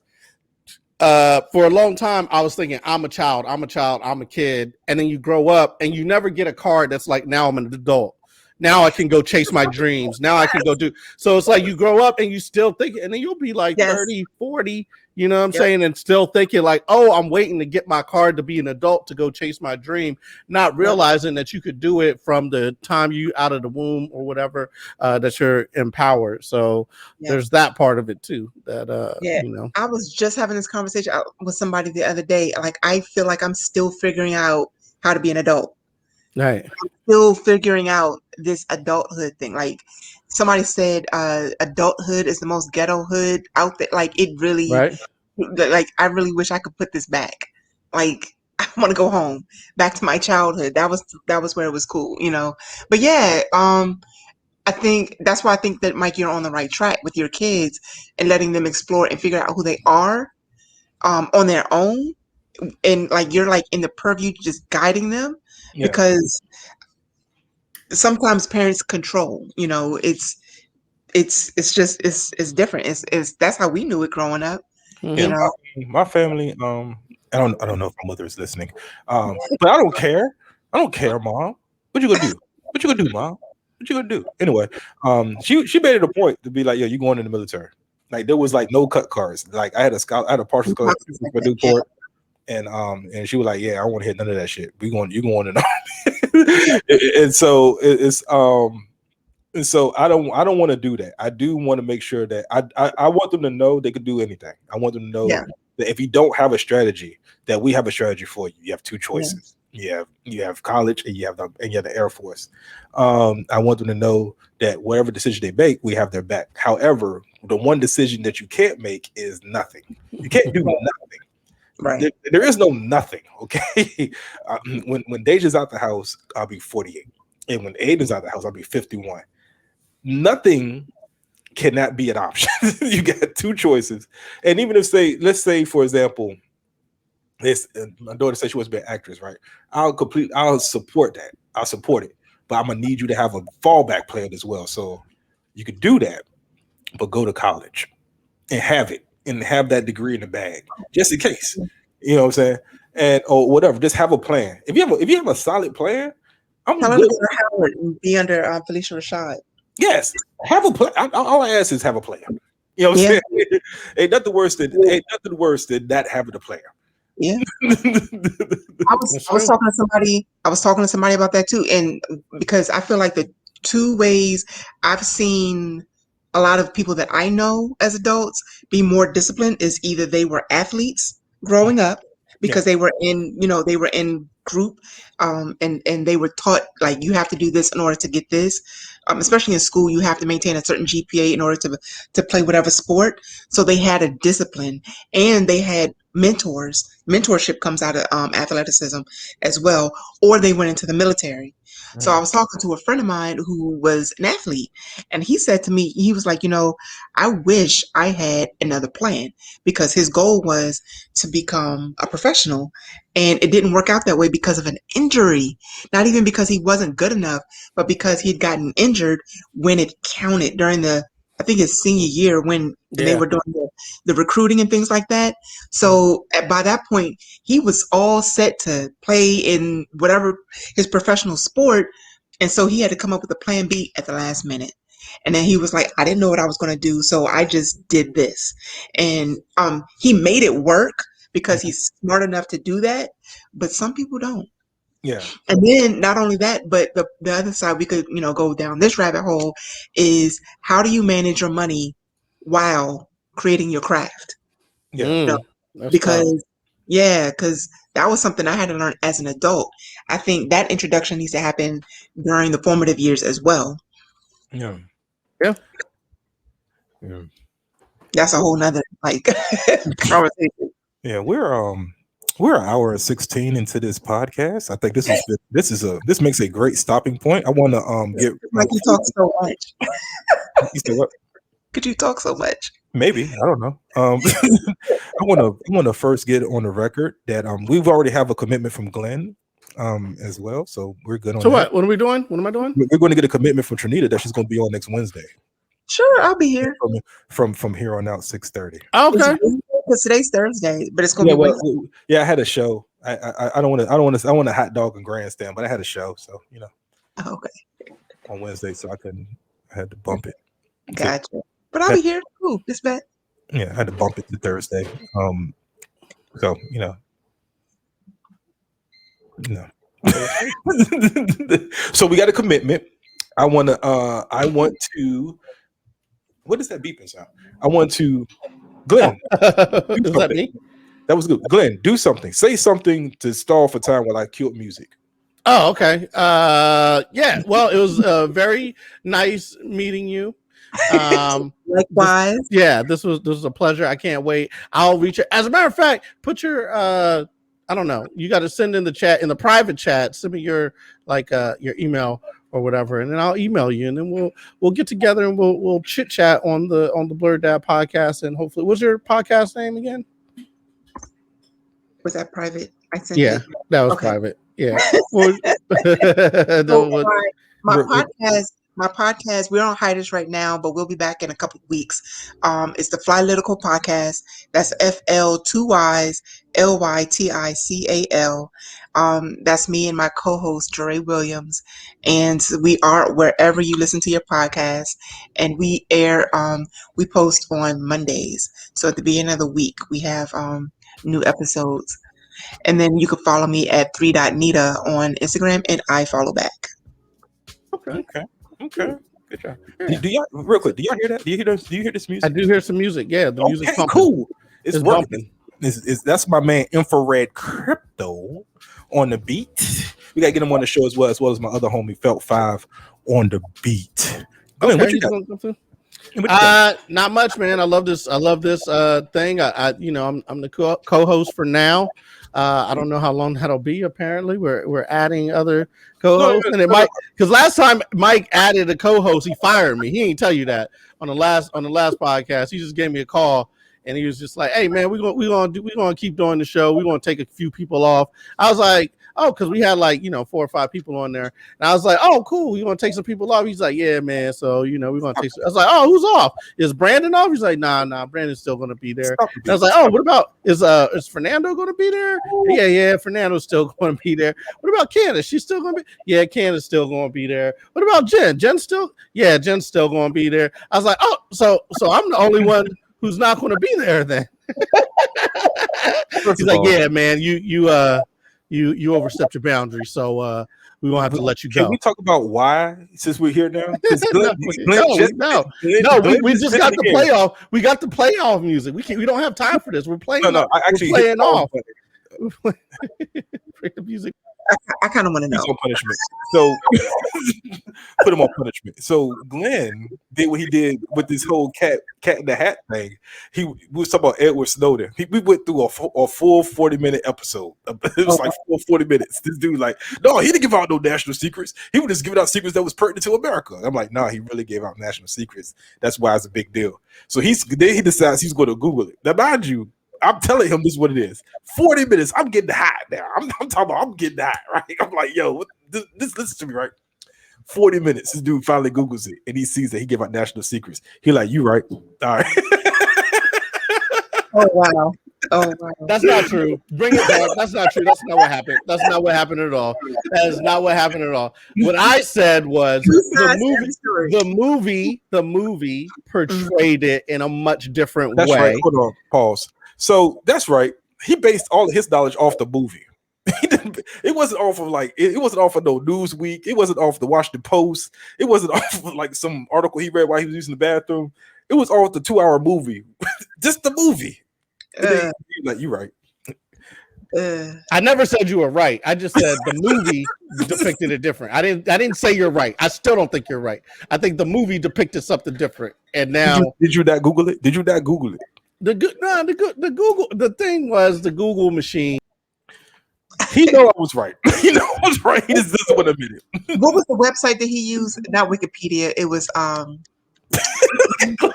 for a long time I was thinking, I'm a child, I'm a kid, and then you grow up and you never get a card that's like, now I'm an adult. Now I can go chase my dreams. Now I can go do. So it's like you grow up and you still think, and then you'll be like 30, 40, you know what I'm saying? And still thinking like, oh, I'm waiting to get my card to be an adult to go chase my dream, not realizing that you could do it from the time you out of the womb or whatever, that you're empowered. So there's that part of it too. That, you know, I was just having this conversation with somebody the other day. Like, I feel like I'm still figuring out how to be an adult. Right. I'm still figuring out this adulthood thing. Like somebody said, adulthood is the most ghetto hood out there. Like it really, like I really wish I could put this back. Like I want to go home, back to my childhood. That was where it was cool, you know. But yeah, I think that's why I think that, Mike, you're on the right track with your kids and letting them explore and figure out who they are on their own. And like you're like in the purview, just guiding them. Yeah. Because sometimes parents control, you know, it's different. It's that's how we knew it growing up. You know, my family, I don't know if my mother is listening. But I don't care. I don't care, Mom. What you gonna do? What you gonna do, Mom? What you gonna do? Anyway, she made it a point to be like, yo, you going in the military. Like there was like no cut cards. Like I had a partial scholarship for Newport. And she was like, "Yeah, I don't want to hear none of that shit. You going in." And so it's and so I don't want to do that. I do want to make sure that I want them to know they can do anything. I want them to know that if you don't have a strategy, that we have a strategy for you. You have two choices. Yeah. You have college and you have the Air Force. I want them to know that whatever decision they make, we have their back. However, the one decision that you can't make is nothing. You can't do nothing. Right. There is no nothing. Okay. When Deja's out the house, I'll be 48, and when Aiden's out the house, I'll be 51. Nothing cannot be an option. You got two choices, and even if let's say for example, my daughter said she wants to be an actress, right? I'll support that. I'll support it, but I'm gonna need you to have a fallback plan as well. So you could do that, but go to college and have it. And have that degree in the bag, just in case. You know what I'm saying? And or whatever. Just have a plan. If you have a solid plan, I'm good. Howard and be under Felicia Rashad. Yes, have a plan. All I ask is have a plan. You know what I'm saying? Ain't nothing worse than not having a plan. Yeah. I was talking to somebody about that too, and because I feel like the two ways I've seen a lot of people that I know as adults be more disciplined is either they were athletes growing up because they were in group, and they were taught like you have to do this in order to get this. Especially in school, you have to maintain a certain GPA in order to play whatever sport. So they had a discipline, and they had mentors. Mentorship comes out of athleticism as well, or they went into the military. So I was talking to a friend of mine who was an athlete, and he said to me, he was like, I wish I had another plan, because his goal was to become a professional, and it didn't work out that way because of an injury. Not even because he wasn't good enough, but because he'd gotten injured when it counted during I think his senior year, when they were doing the recruiting and things like that. So by that point, he was all set to play in whatever his professional sport. And so he had to come up with a plan B at the last minute. And then he was like, I didn't know what I was going to do, so I just did this. And he made it work because he's smart enough to do that. But some people don't. Yeah. And then not only that, but the other side, we could, go down this rabbit hole, is how do you manage your money while creating your craft? Yeah. Because that was something I had to learn as an adult. I think that introduction needs to happen during the formative years as well. Yeah. That's a whole nother conversation. Yeah, we're an hour and 16 into this podcast. I think this makes a great stopping point. I want to get like you talk so much. You said what? Could you talk so much? Maybe, I don't know. I want to first get on the record that we've already have a commitment from Glenn as well, so we're good on so that. What are we doing? What am I doing? We're going to get a commitment from Trinita that she's going to be on next Wednesday. Sure, I'll be here from here on out, 6:30. Okay. Because today's Thursday, but it's going to be Wednesday. Yeah, I had a show. I don't want a hot dog and grandstand, but I had a show, so Okay. On Wednesday, so I had to bump it. Gotcha. But I'll be here. Ooh, this bet. Yeah, I had to bump it to Thursday. So no. So we got a commitment. I want to. What is that beeping sound? I want to. Glenn, is that me? That was good. Glenn, do something. Say something to stall for time while I cue up music. Oh, okay. Yeah. Well, it was very nice meeting you. Likewise. This was a pleasure. I can't wait. I'll reach it. As a matter of fact, put your I don't know. You got to send in the private chat. Send me your email or whatever, and then I'll email you, and then we'll get together and we'll chit chat on the Blurred Dad podcast, and hopefully, what's your podcast name again? Was that private? I sent it. That was private. Yeah. My podcast, we're on hiatus right now, but we'll be back in a couple of weeks. It's the Flylytical podcast. That's FL2Ys LYTICAL. That's me and my co-host, Dre Williams. And we are wherever you listen to your podcast. And we we post on Mondays. So at the beginning of the week, we have new episodes. And then you can follow me at 3.Nita on Instagram, and I follow back. Okay. Good job. Yeah. Do y'all real quick? Do y'all hear that? Do you hear this music? I do hear some music. Yeah, the music. Cool. It's working. That's my man Infrared Crypto on the beat. We gotta get him on the show as well as my other homie Felt 5 on the beat. Glenn, what you got? Not much, man. I love this thing. I'm the co-host for now. I don't know how long that'll be. Apparently, we're adding other co-hosts, and it might, because last time Mike added a co-host, he fired me. He didn't tell you that on the last podcast. He just gave me a call, and he was just like, "Hey, man, we're gonna keep doing the show. We're gonna take a few people off." I was like, "Oh," because we had 4 or 5 people on there, and I was like, "Oh, cool. You want to take some people off?" He's like, "Yeah, man. So we're gonna take." I was like, "Oh, who's off? Is Brandon off?" He's like, "Nah, Brandon's still gonna be there." And I was like, "Oh, what about is Fernando gonna be there?" Yeah, Fernando's still gonna be there. What about Candace? She's still gonna be. Yeah, Candace still gonna be there. What about Jen? Jen's still still gonna be there. I was like, "Oh, so I'm the only one who's not gonna be there then." He's like, "Yeah, man, you overstepped your boundary, so we're gonna have to let you go." Can we talk about why, since we're here now? We just got the playoff. We got the playoff music. We don't have time for this. We're playing. No, I actually playing off. Bring the music. I kind of want to know. He's on punishment. So put him on punishment. So Glenn did what he did with this whole cat in the hat thing. We was talking about Edward Snowden. We went through a full 40-minute episode. It was like full 40 minutes. This dude like, no, he didn't give out no national secrets. He was just giving out secrets that was pertinent to America. I'm like, no, he really gave out national secrets. That's why it's a big deal. So he decides he's going to Google it. Now, mind you, I'm telling him this is what it is. 40 minutes. I'm getting hot now. I'm talking about I'm getting hot, right? I'm like, yo, listen to me, right? 40 minutes. This dude finally Googles it and he sees that he gave out national secrets. He like, you right. All right. Oh wow. Oh wow. That's not true. Bring it back. That's not true. That's not what happened. That's not what happened at all. That is not what happened at all. What I said was the movie portrayed it in a much different That's way. Right. Hold on. Pause. So that's right. He based all of his knowledge off the movie. It wasn't off of like it wasn't off of no Newsweek. It wasn't off the Washington Post. It wasn't off of like some article he read while he was using the bathroom. It was off the 2-hour movie. Just the movie. Like you right. I never said you were right. I just said the movie depicted it different. I didn't say you're right. I still don't think you're right. I think the movie depicted something different. And now did you not Google it? Did you not Google it? The thing was the Google machine. He know I was right. He know I was right. He just doesn't want to admit it. What was the website that he used? Not Wikipedia. It was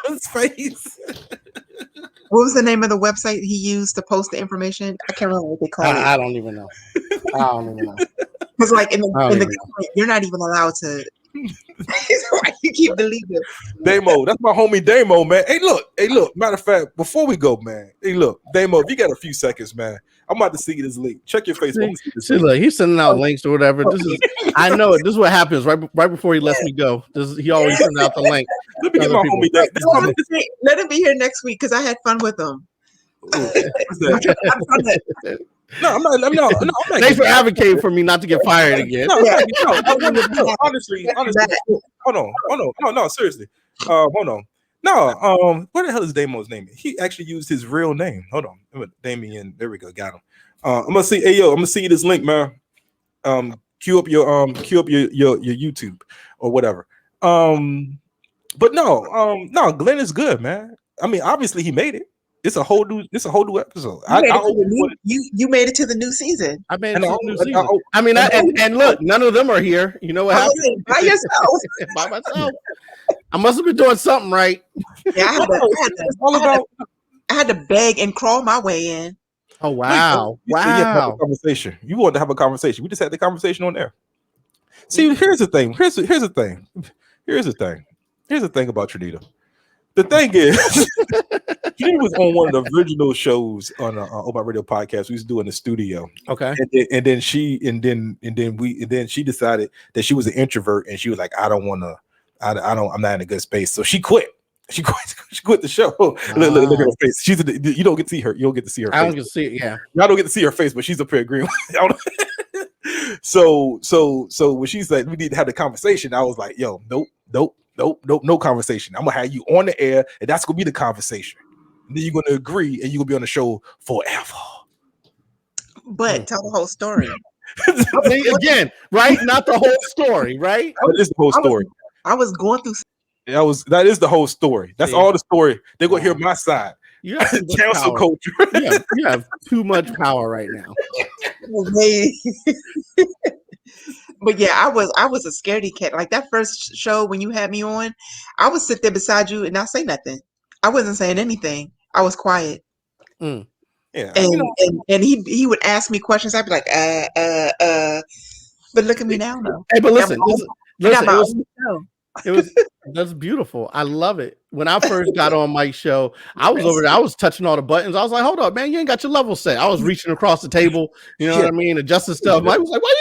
his face. What was the name of the website he used to post the information? I can't remember what they called it. I don't even know. Because like in the you're not even allowed to. You keep deleting it. Damo, that's my homie Damo, man. Hey, look. Matter of fact, before we go, man. Hey, look, Damo, if you got a few seconds, man, I'm about to see this link. Check your Facebook. See, look, he's sending out links or whatever. I know it. This is what happens right before he lets me go. He always sends out the link. Let me get my homie. Let him be here next week because I had fun with him. No, I'm not. Thanks for advocating for me not to get fired again. Honestly, hold on. No, seriously. Hold on. No, what the hell is Damo's name? He actually used his real name. Hold on. Damien. There we go. Got him. I'm gonna see. Hey, yo, I'm gonna see you this link, man. Cue up your YouTube or whatever. But no, Glenn is good, man. I mean, obviously he made it. It's a whole new episode. You made it to the new season. I made it to the new season. I mean, and look, none of them are here. You know what happened? By yourself. By myself. I must have been doing something right. Yeah, I had to beg and crawl my way in. Oh wow! Wow! Conversation. You wanted to have a conversation. We just had the conversation on there. See, here's the thing. Here's the thing about Trinita. The thing is, she was on one of the original shows on my radio podcast. We was doing the studio. Okay. And then she decided that she was an introvert and she was like, I'm not in a good space. So she quit. She quit the show. Look at her face. You don't get to see her. You don't get to see her face. I don't get to see it. Yeah. I don't get to see her face, but she's up here agreeing. So when she said we need to have the conversation, I was like, yo, nope, no conversation. I'm gonna have you on the air, and that's gonna be the conversation. And then you're gonna agree, and you're gonna be on the show forever. But tell the whole story. Again, right? Not the whole story, right? That is the whole story. I was going through. That is the whole story. That's all the story. They're gonna hear my side. You have cancel culture. You have too much power right now. But yeah, I was a scaredy cat. Like that first show when you had me on, I would sit there beside you and not say nothing. I wasn't saying anything. I was quiet. Mm. Yeah, and he would ask me questions. I'd be like, But look at me now, though. Hey, but listen. That's beautiful. I love it. When I first got on Mike's show, I was over there. I was touching all the buttons. I was like, hold up, man, you ain't got your level set. I was reaching across the table, you know what I mean, adjusting stuff. Mike was like, why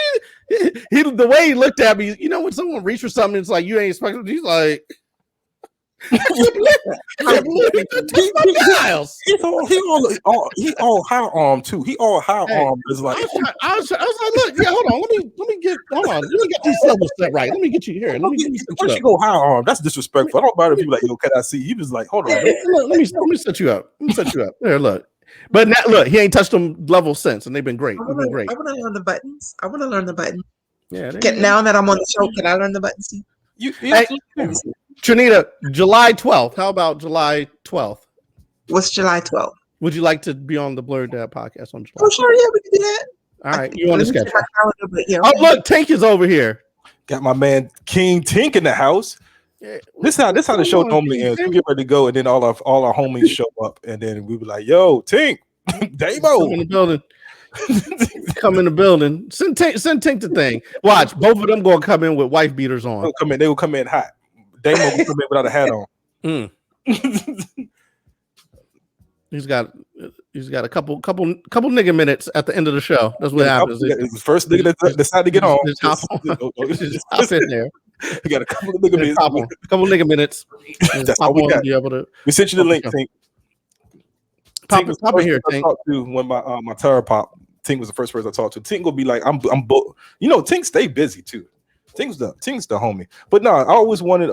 you the way he looked at me, you know, when someone reached for something, it's like you ain't expecting. He's like, he all high arm too. He all high arm is like. I was like, look, yeah, hold on. Let me get these levels set right. Let me get you here. Let me get you some stuff. You go high arm. That's disrespectful. I don't mind if you like, yo, can I see? You just like, hold on. Let me set you up. Let me set you up. There, look. But now, look, he ain't touched them levels since, and they've been great. I want to learn the buttons. Yeah. Now that I'm on the show, can I learn the buttons? Trinita, July 12th. How about July 12th? What's July 12th? Would you like to be on the Blurred Dad podcast on July? Oh, sure, yeah, we can do that. All right, you on the schedule? Yeah, oh, look, Tink is over here. Got my man King Tink in the house. Yeah. This how the show normally ends. We get ready to go, and then all our homies show up, and then we be like, "Yo, Tink, Damo, come in the building." Come in the building. Send Tink the thing. Watch, both of them gonna come in with wife beaters on. They will come in hot. Damo will come in without a hat on. He's got a couple nigga minutes at the end of the show. That's what happens. The first nigga that decide to get on. Just hop in there. We got a couple of nigga minutes. A couple nigga minutes. That's all we got. We sent you the link, Tink. Pop in here, Tink. When my tire pop, Tink was the first person I talked to. Tink will be like, I'm Tink stay busy too. Tink's the homie. But no, I always wanted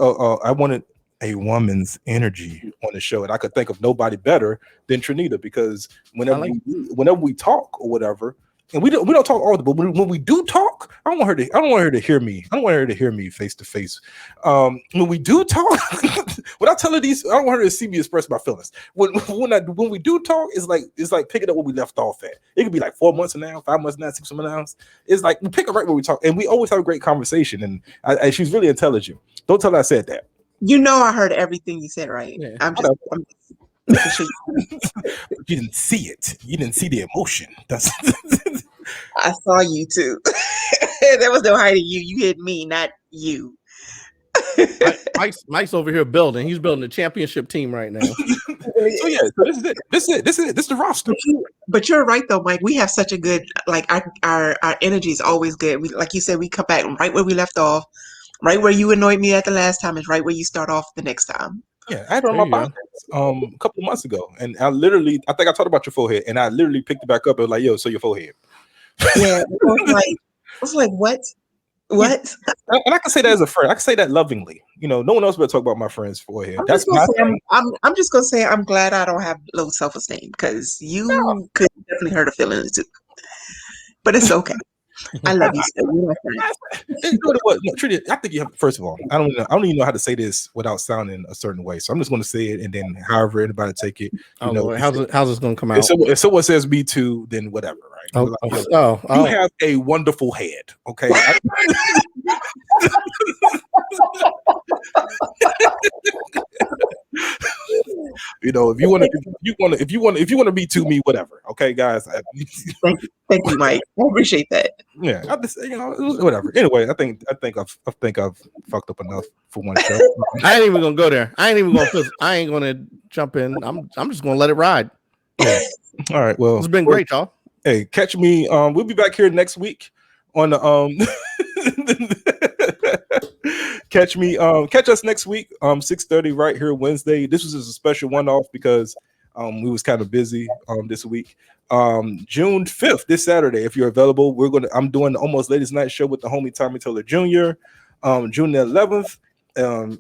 a woman's energy on the show, and I could think of nobody better than Trinita, because whenever we talk or whatever, and we don't talk all the, but when we do talk, I don't want her to hear me. I don't want her to hear me face to face. When we do talk, when I tell her these, I don't want her to see me express my feelings. When we do talk, it's like picking up where we left off at. It could be like 4 months from now, 5 months from now, 6 months from now. It's like we pick up right where we talk, and we always have a great conversation. And she's really intelligent. Don't tell her I said that. You know, I heard everything you said, right? Yeah. I'm you didn't see it. You didn't see the emotion. That's I saw you too. There was no hiding you. You hit me, not you. Mike's over here building. He's building a championship team right now. So yeah, so this is the roster. But you're right though, Mike. We have such a good, like, our energy is always good. We, like you said, we come back right where we left off. Right where you annoyed me at the last time is right where you start off the next time. Yeah, I had it on my podcast a couple of months ago, and I think I talked about your forehead, and I literally picked it back up and was like, "Yo, so your forehead." Yeah, I was like, what? What? And I can say that as a friend. I can say that lovingly. No one else better talk about my friend's forehead. I'm just gonna say I'm glad I don't have low self-esteem, because you could definitely hurt a feeling too. But it's okay. I love you still. I think you have. First of all, I don't even know how to say this without sounding a certain way. So I'm just going to say it, and then however anybody take it. How's this going to come out? If someone says me too, then whatever, right? You have a wonderful head. Okay. If you want to be to me, whatever. Okay, guys. Thank you, Mike. I appreciate that. Yeah, whatever. Anyway, I think I've fucked up enough for one show. I ain't even gonna go there. I ain't gonna jump in. I'm just gonna let it ride. Yeah. All right. Well, it's been great, y'all. Hey, catch me. We'll be back here next week on the catch us next week 6:30 right here Wednesday. This was just a special one-off because we was kind of busy this week. June 5th, this Saturday, if you're available, I'm doing the Almost Ladies Night show with the homie Tommy Taylor Jr. June the 11th.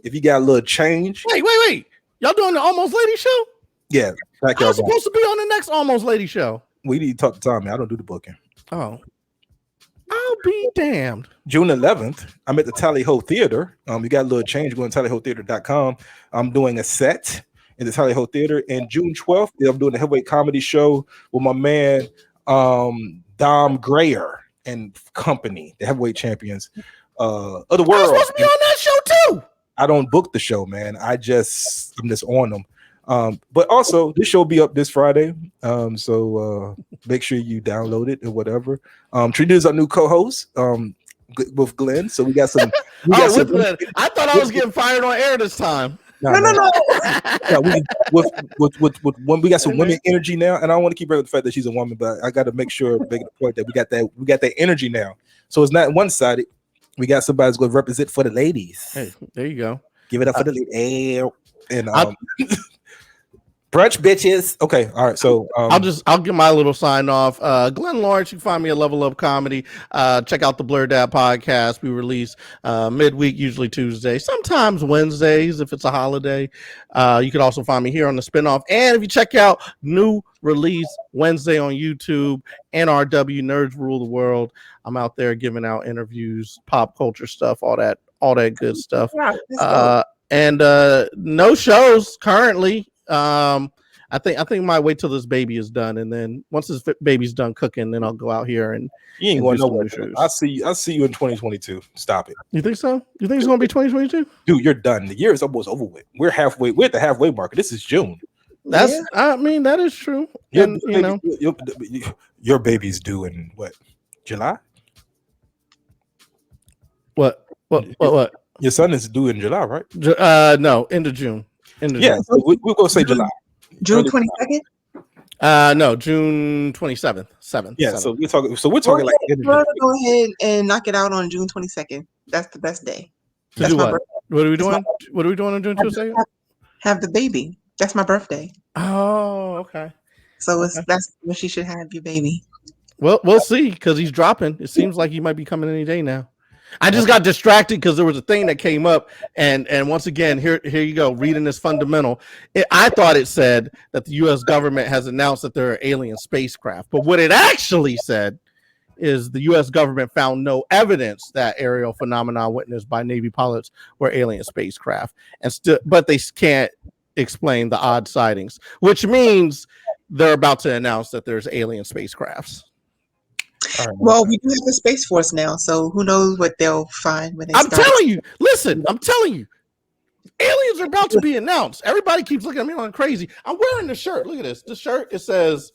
If you got a little change. Wait. Y'all doing the Almost Lady show? Yeah. I was supposed to be on the next Almost Lady show. We need to talk to Tommy. I don't do the booking. Oh. I'll be damned. June 11th, I'm at the Tally Ho Theater. You got a little change going to tallyhotheater.com. I'm doing a set in the Tally Ho Theater. And June 12th, I'm doing a heavyweight comedy show with my man Dom Grayer and company, the heavyweight champions of the world. I was supposed to be on that show too. I don't book the show, man. I'm just on them. But also, this show will be up this Friday. So make sure you download it or whatever. Trinita's our new co-host with Glenn. So we got some. With Glenn. I thought I was getting fired on air this time. No. Yeah, when we got some women energy now, and I don't want to keep bringing up the fact that she's a woman, but I got to make sure make the point that we got that energy now. So it's not one-sided. We got somebody who's going to represent for the ladies. Hey, there you go. Give it up for the ladies. And Brunch bitches. Okay, all right. So I'll get my little sign off. Glenn Lawrence, you can find me at Level Up Comedy. Check out the Blur Dad podcast. We release midweek, usually Tuesday, sometimes Wednesdays if it's a holiday. You can also find me here on the spinoff. And if you check out new release Wednesday on YouTube, NRW Nerds Rule the World. I'm out there giving out interviews, pop culture stuff, all that good stuff. And no shows currently. I think I might wait till this baby is done, and then once this baby's done cooking, then I'll go out here and you ain't going nowhere. I'll see you in 2022. Stop it. You think so? You think it's going to be 2022? Dude, you're done. The year is almost over with. We're at the halfway mark. This is June. I mean, that is true. And, your baby's due in what? July? What? Your son is due in July, right? No, end of June. June. So we're gonna say July. June 22nd? No, June 27th. 7th. Yeah, 7th. so we're talking like go ahead and knock it out on June 22nd. That's the best day. To do what? What are we doing? What are we doing on June 22nd? Have the baby. That's my birthday. Oh, okay. So that's when she should have your baby. Well, we'll see, because he's dropping. It seems like he might be coming any day now. I just got distracted because there was a thing that came up, and once again, here you go, reading this fundamental. I thought it said that the U.S. government has announced that there are alien spacecraft, but what it actually said is the U.S. government found no evidence that aerial phenomena witnessed by Navy pilots were alien spacecraft, but they can't explain the odd sightings, which means they're about to announce that there's alien spacecrafts. Well, we do have the Space Force now, so who knows what they'll find when they I'm telling you, aliens are about to be announced. Everybody keeps looking at me like crazy. I'm wearing the shirt. Look at this. The shirt, it says,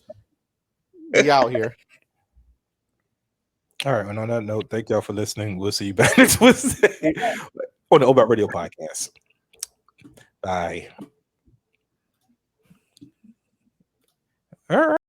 "We out here." All right, and on that note, thank y'all for listening. We'll see you back next Wednesday on the About Radio podcast. Bye. All right.